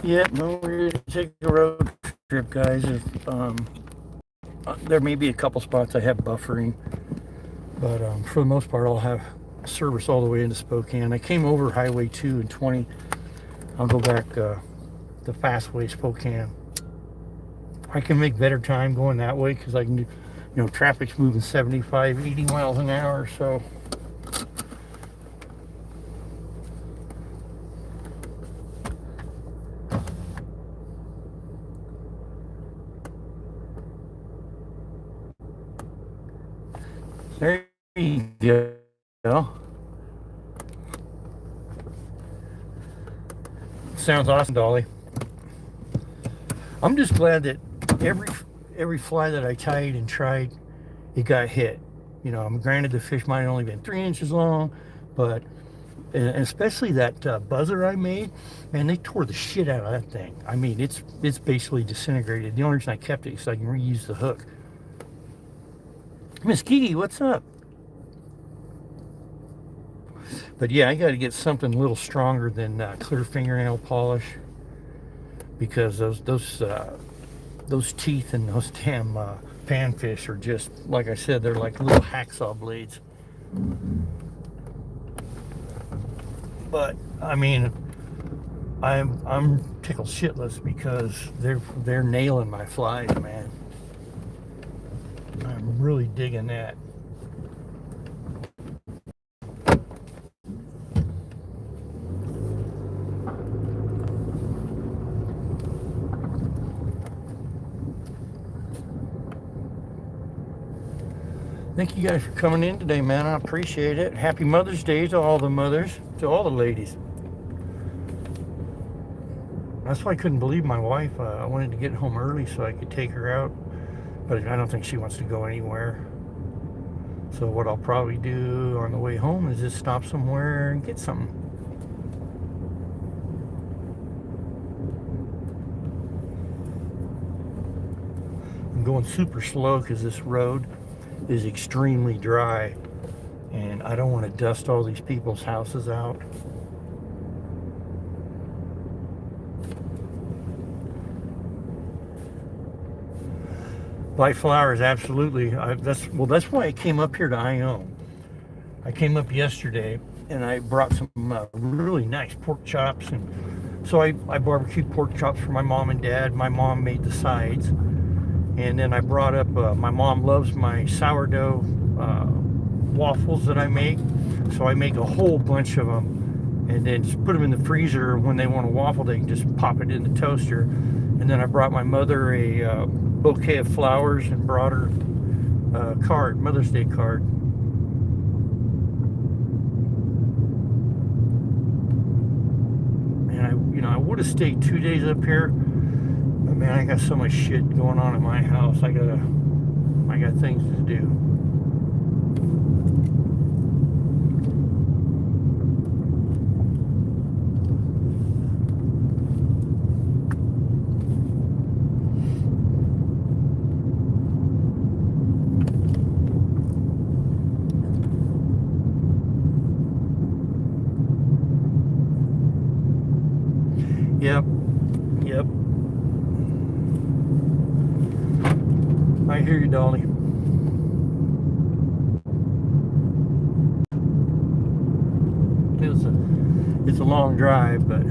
Yeah, no, we're gonna take a road trip, guys. There may be a couple spots I have buffering, but for the most part, I'll have service all the way into Spokane. I came over Highway 2 and 20. I'll go back the fast way Spokane. I can make better time going that way because I can do, traffic's moving 75, 80 miles an hour, so. There you go. Sounds awesome, Dolly. I'm just glad that every fly that I tied and tried, it got hit. I'm granted the fish might have only been 3 inches long, but and especially that buzzer I made, man, they tore the shit out of that thing. I mean, it's basically disintegrated. The only reason I kept it is so I can reuse the hook. Miss Kiki, what's up? But yeah, I got to get something a little stronger than clear fingernail polish, because those teeth and those damn panfish are just, like I said, they're like little hacksaw blades. But I mean, I'm tickled shitless because they're nailing my flies, man. I'm really digging that. Thank you guys for coming in today, man. I appreciate it. Happy Mother's Day to all the mothers, to all the ladies. That's why I couldn't believe my wife. I wanted to get home early so I could take her out, but I don't think she wants to go anywhere. So what I'll probably do on the way home is just stop somewhere and get something. I'm going super slow because this road is extremely dry, and I don't want to dust all these people's houses out. Buy flowers, absolutely. That's why I came up here to Ione. I came up yesterday and I brought some really nice pork chops, and so I barbecued pork chops for my mom and dad. My mom made the sides, and then I brought up, my mom loves my sourdough waffles that I make, so I make a whole bunch of them and then just put them in the freezer. When they want a waffle, they can just pop it in the toaster. And then I brought my mother a bouquet of flowers and brought her a card, Mother's Day card. And I would have stayed 2 days up here, but man, I got so much shit going on at my house. I got things to do. Yep. I hear you, Dolly. It's a long drive, but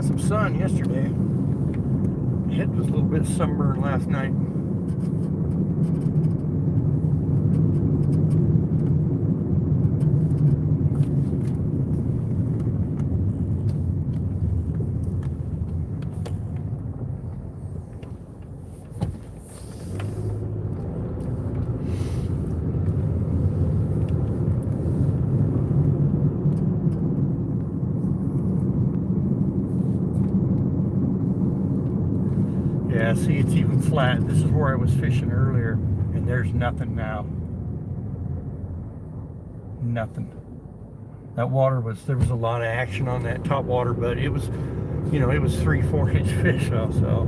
some sun yesterday. My head was a little bit sunburned last night. Yeah, see, it's even flat. This is where I was fishing earlier, and there's nothing now. Nothing. That water there was a lot of action on that top water, but it was, you know, it was 3-4 inch fish also.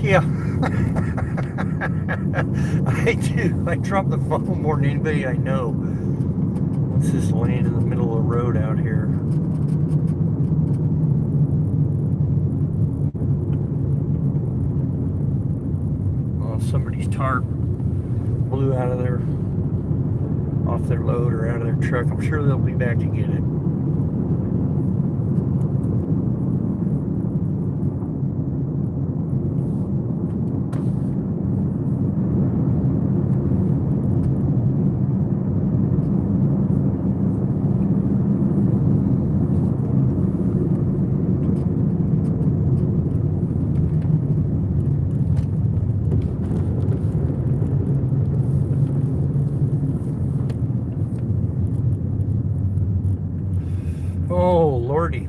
Yeah. I do. I drop the phone more than anybody I know. Let's just land in the middle of the road out here. Oh, somebody's tarp blew out of off their load or out of their truck. I'm sure they'll be back to get it. Oh, Lordy.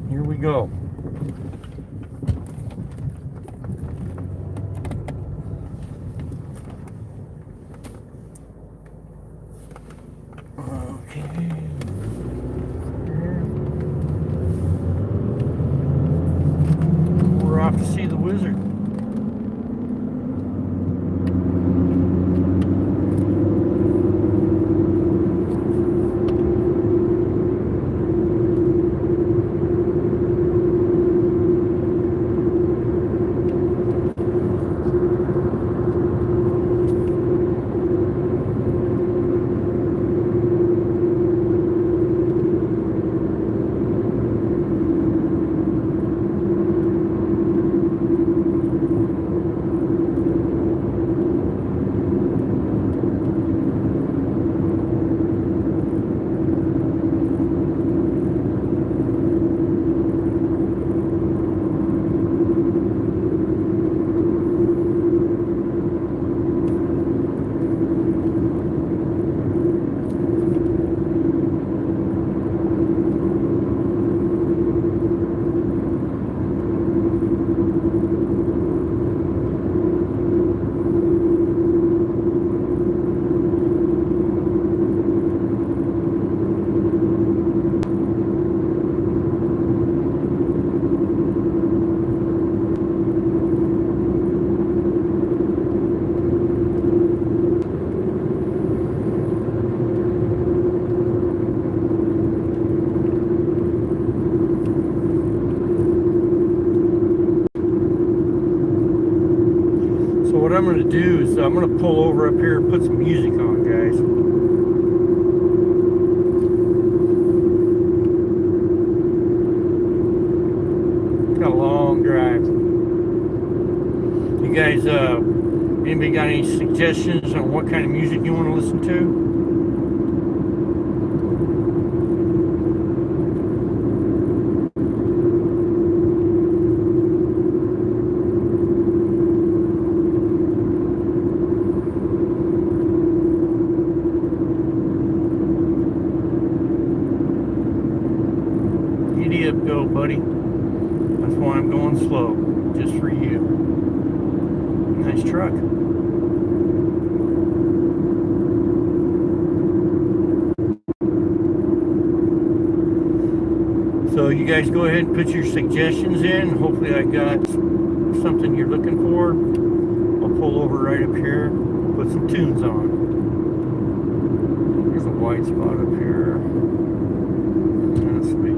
Here we go. Okay. We're off to see the wizard. So what I'm going to do is I'm going to pull over up here and put some music on, guys. Got a long drive. You guys, anybody got any suggestions on what kind of music you want to listen to? Giddy up, go, buddy. That's why I'm going slow, just for you. Nice truck. So you guys go ahead and put your suggestions in. Hopefully I got something you're looking for. I'll pull over right up here, put some tunes on. There's a white spot up here. That's sweet.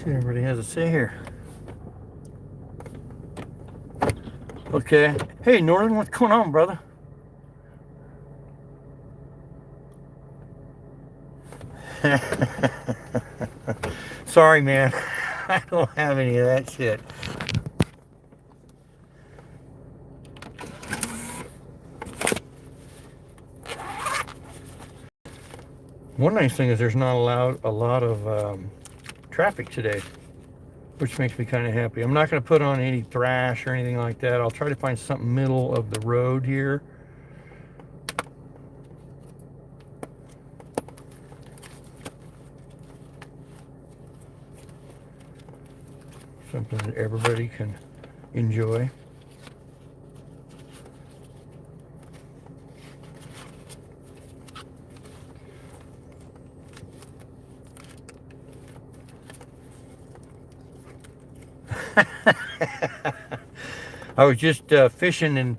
See what everybody has to say here. Okay. Hey, Northern, what's going on, brother? Sorry, man. I don't have any of that shit. One nice thing is there's not a lot of traffic today, which makes me kind of happy. I'm not going to put on any thrash or anything like that. I'll try to find something middle of the road here. Something that everybody can enjoy. I was just fishing and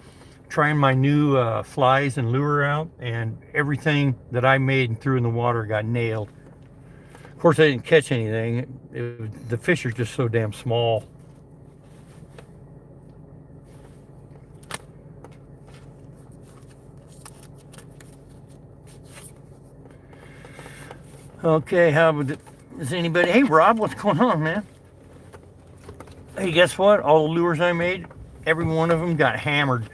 trying my new flies and lure out, and everything that I made and threw in the water got nailed. Of course, I didn't catch anything. The fish are just so damn small. Okay, is anybody? Hey, Rob, what's going on, man? Hey, guess what? All the lures I made, every one of them got hammered.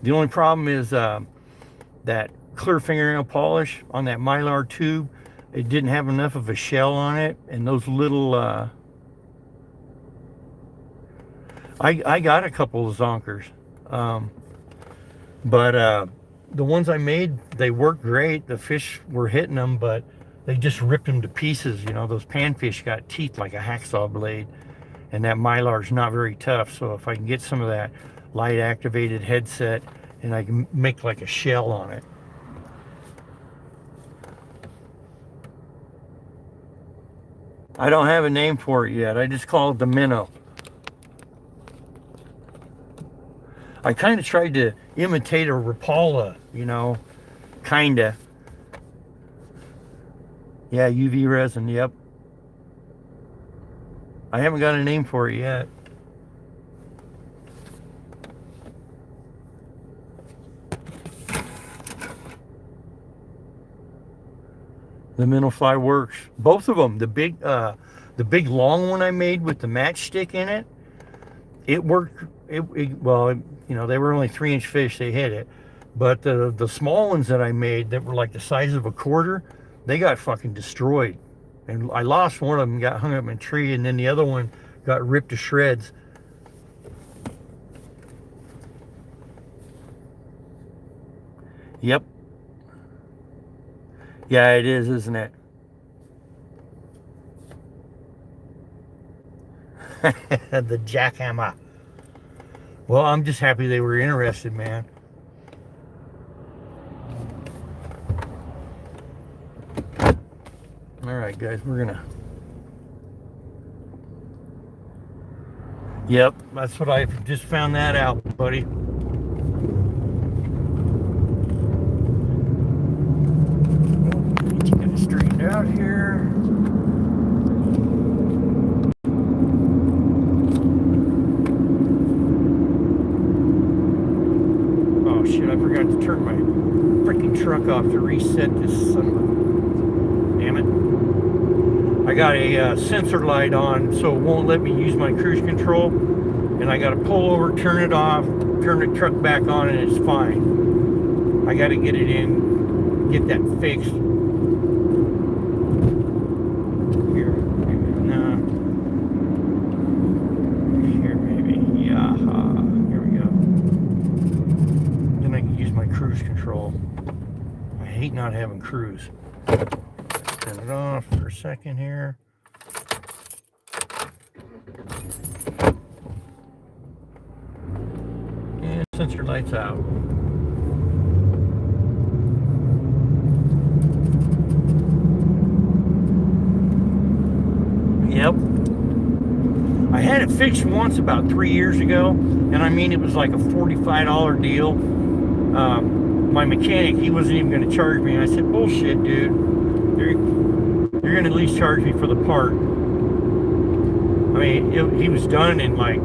The only problem is that clear fingernail polish on that Mylar tube. It didn't have enough of a shell on it, and those little I got a couple of zonkers, but the ones I made, they worked great. The fish were hitting them, but they just ripped them to pieces. You know, those panfish got teeth like a hacksaw blade, and that Mylar's not very tough. So if I can get some of that light activated headset, and I can make like a shell on it. I don't have a name for it yet. I just call it the minnow. I kind of tried to imitate a Rapala, you know, kinda. Yeah, UV resin, yep. I haven't got a name for it yet. The minnow fly works. Both of them. The big long one I made with the matchstick in it, it worked. Well, you know, they were only 3-inch fish. They hit it. But the small ones that I made that were like the size of a quarter, they got fucking destroyed. And I lost one of them, got hung up in a tree, and then the other one got ripped to shreds. Yep. Yeah, it is, isn't it? The jackhammer. Well, I'm just happy they were interested, man. All right, guys, we're gonna. Yep, that's what I just found that out, buddy. Get it straightened out here. Oh shit! I forgot to turn my freaking truck off to reset this son of a. Damn it! I got a sensor light on, so it won't let me use my cruise control. And I got to pull over, turn it off, turn the truck back on, and it's fine. I got to get it in, get that fixed. Here, maybe, no. Here, maybe, yeah. Here we go. Then I can use my cruise control. I hate not having cruise. Turn it off for a second here. And sensor lights out. Yep. I had it fixed once about 3 years ago, and I mean, it was like a $45 deal. My mechanic, he wasn't even going to charge me. And I said, bullshit, dude. You're going to at least charge me for the part. I mean, he was done in like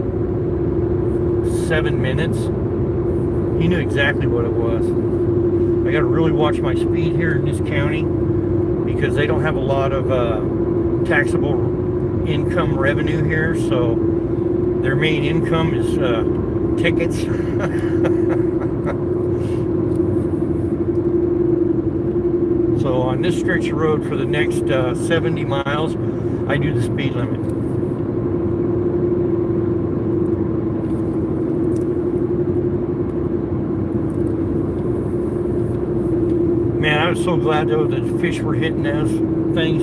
7 minutes. He knew exactly what it was. I got to really watch my speed here in this county because they don't have a lot of taxable income revenue here, so their main income is tickets. So on this stretch of road for the next 70 miles, I do the speed limit. Man, I was so glad though that the fish were hitting those things.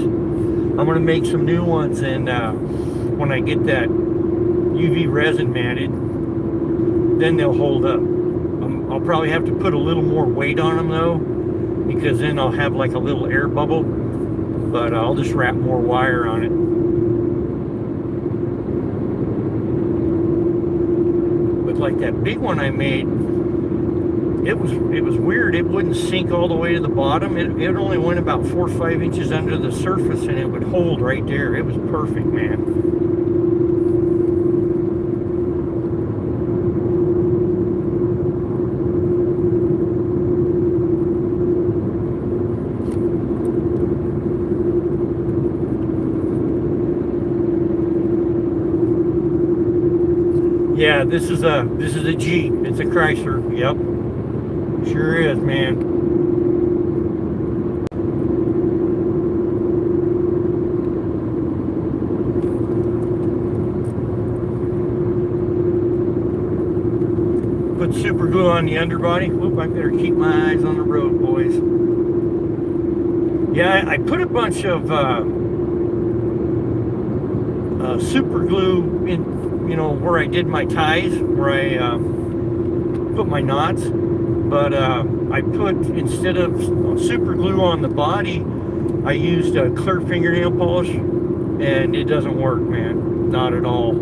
I'm gonna make some new ones, and when I get that UV resin matted, then they'll hold up. I'll probably have to put a little more weight on them though, because then I'll have like a little air bubble, but I'll just wrap more wire on it. But like that big one I made, it was weird. It wouldn't sink all the way to the bottom. It only went about 4 or 5 inches under the surface, and it would hold right there. It was perfect, man. Yeah, this is a Jeep. It's a Chrysler. Yep. Sure is, man. Put super glue on the underbody. Whoop, I better keep my eyes on the road, boys. Yeah, I put a bunch of super glue in, you know, where I did my ties, where I put my knots. But I put, instead of super glue on the body, I used a clear fingernail polish, and it doesn't work, man. Not at all.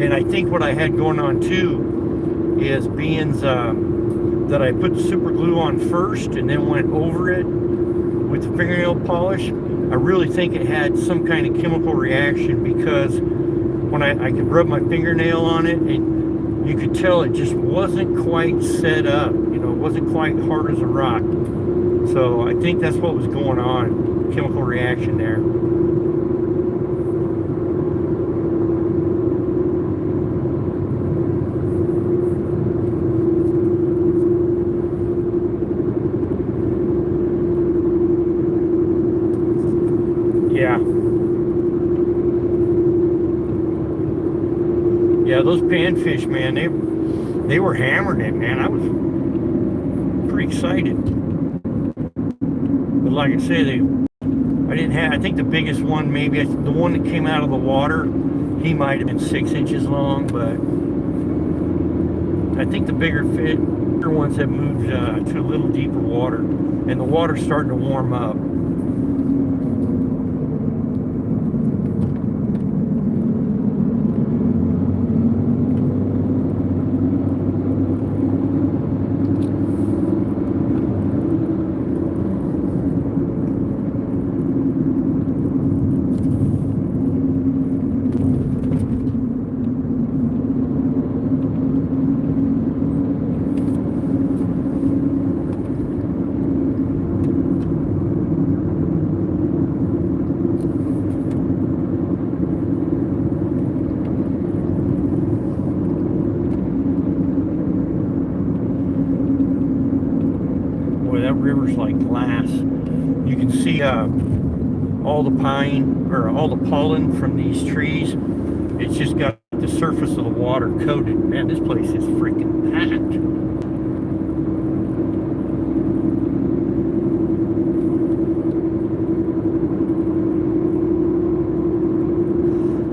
And I think what I had going on too is being that I put the super glue on first and then went over it with the fingernail polish. I really think it had some kind of chemical reaction, because when I could rub my fingernail on it, and you could tell it just wasn't quite set up. You know, it wasn't quite hard as a rock. So I think that's what was going on, chemical reaction there. Yeah. Yeah, those panfish, man, they were hammering it, man. I was pretty excited. But like I said, I think the biggest one, maybe the one that came out of the water, he might have been 6 inches long, but I think the bigger ones have moved to a little deeper water, and the water's starting to warm up. That river's like glass. You can see all the pine, or all the pollen from these trees. It's just got the surface of the water coated. Man, this place is freaking packed.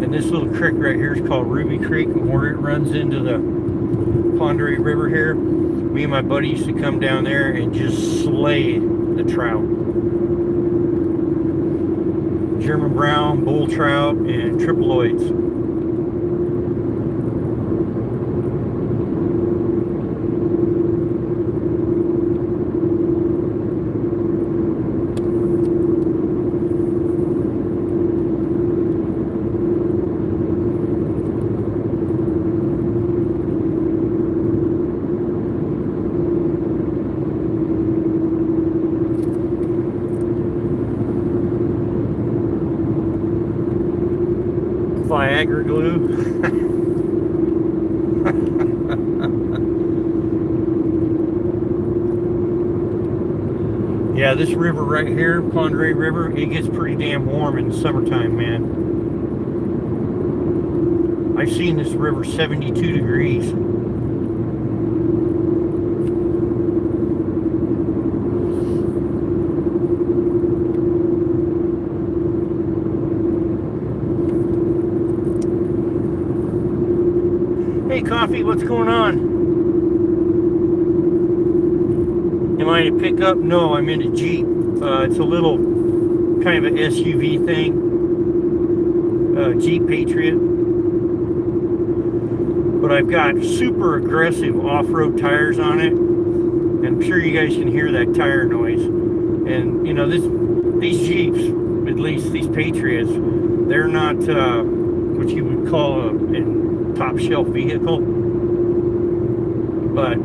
And this little creek right here is called Ruby Creek, where it runs into the Pend Oreille River here. Me and my buddy used to come down there and just slay the trout. German brown, bull trout, and triploids. Niagara glue. Yeah, this river right here, Pondere River, it gets pretty damn warm in the summertime, man. I've seen this river 72 degrees. Hey, Coffee, what's going on? Am I in a pickup? No, I'm in a Jeep. It's a little kind of an SUV thing. Jeep Patriot. But I've got super aggressive off-road tires on it. And I'm sure you guys can hear that tire noise. And, you know, these Jeeps, at least these Patriots, they're not what you would call a top shelf vehicle. But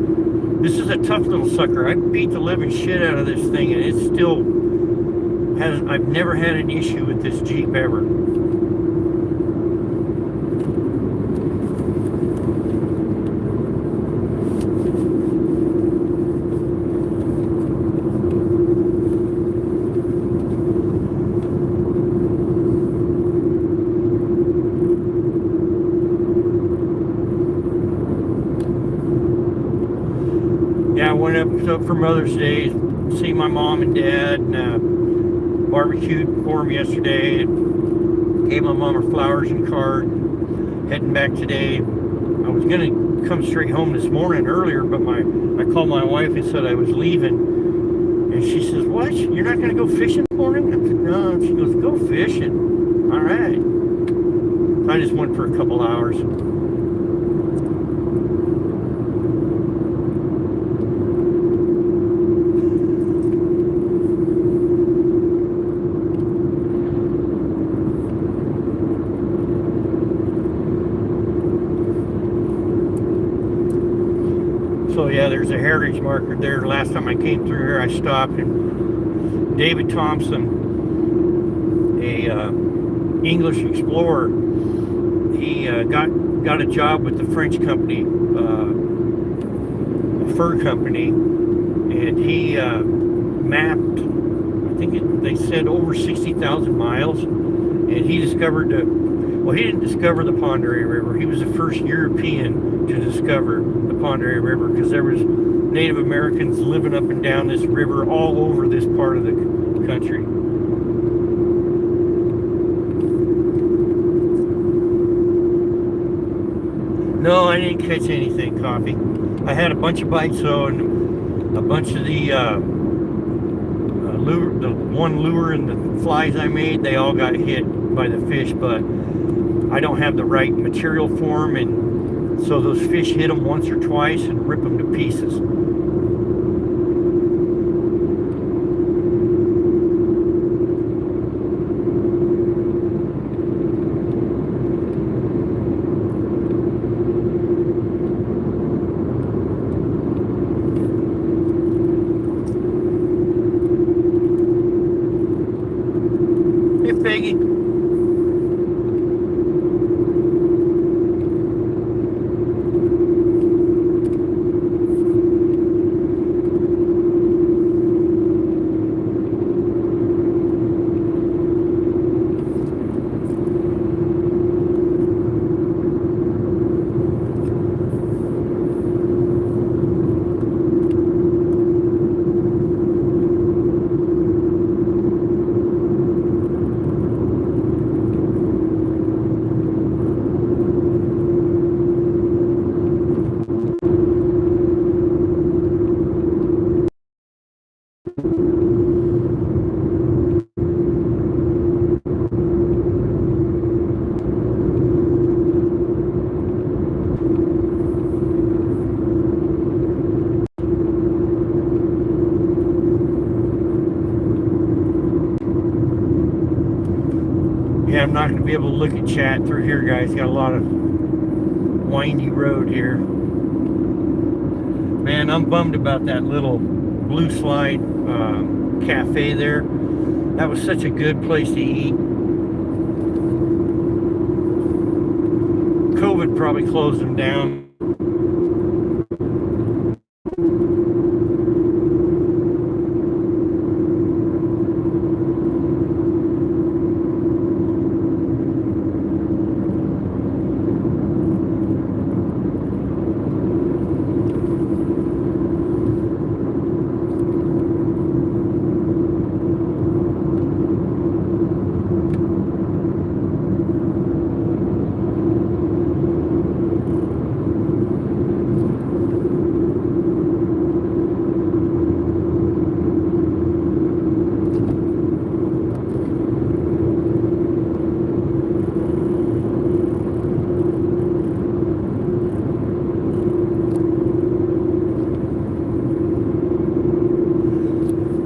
this is a tough little sucker. I beat the living shit out of this thing, and it still has. I've never had an issue with this Jeep ever. Yeah, I went up for Mother's Day, see my mom and dad, and barbecued for them yesterday. Gave my mom her flowers and card. Heading back today. I was gonna come straight home this morning earlier, but I called my wife and said I was leaving, and she says, "What? You're not gonna go fishing this morning?" I said, "No." She goes, "Go fishing." All right. I just went for a couple hours. So yeah, there's a heritage marker there. Last time I came through here, I stopped, and David Thompson, a English explorer, he got a job with the French company, a fur company, and he mapped, I think they said over 60,000 miles, and he discovered well, he didn't discover the Pondere River. He was the first European to discover the Pondere River, because there was Native Americans living up and down this river all over this part of the country. No, I didn't catch anything, Coffee. I had a bunch of bites though, and a bunch of the lure, the one lure and the flies I made, they all got hit by the fish, but I don't have the right material for them, and so those fish hit them once or twice and rip them to pieces. Hey, Peggy. Yeah, I'm not going to be able to look at chat through here, guys. Got a lot of windy road here. Man, I'm bummed about that little Blue Slide cafe there. That was such a good place to eat. probably closed them down.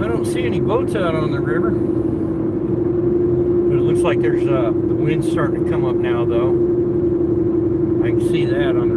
I don't see any boats out on the river. But it looks like there's the wind's starting to come up now, though. I can see that on the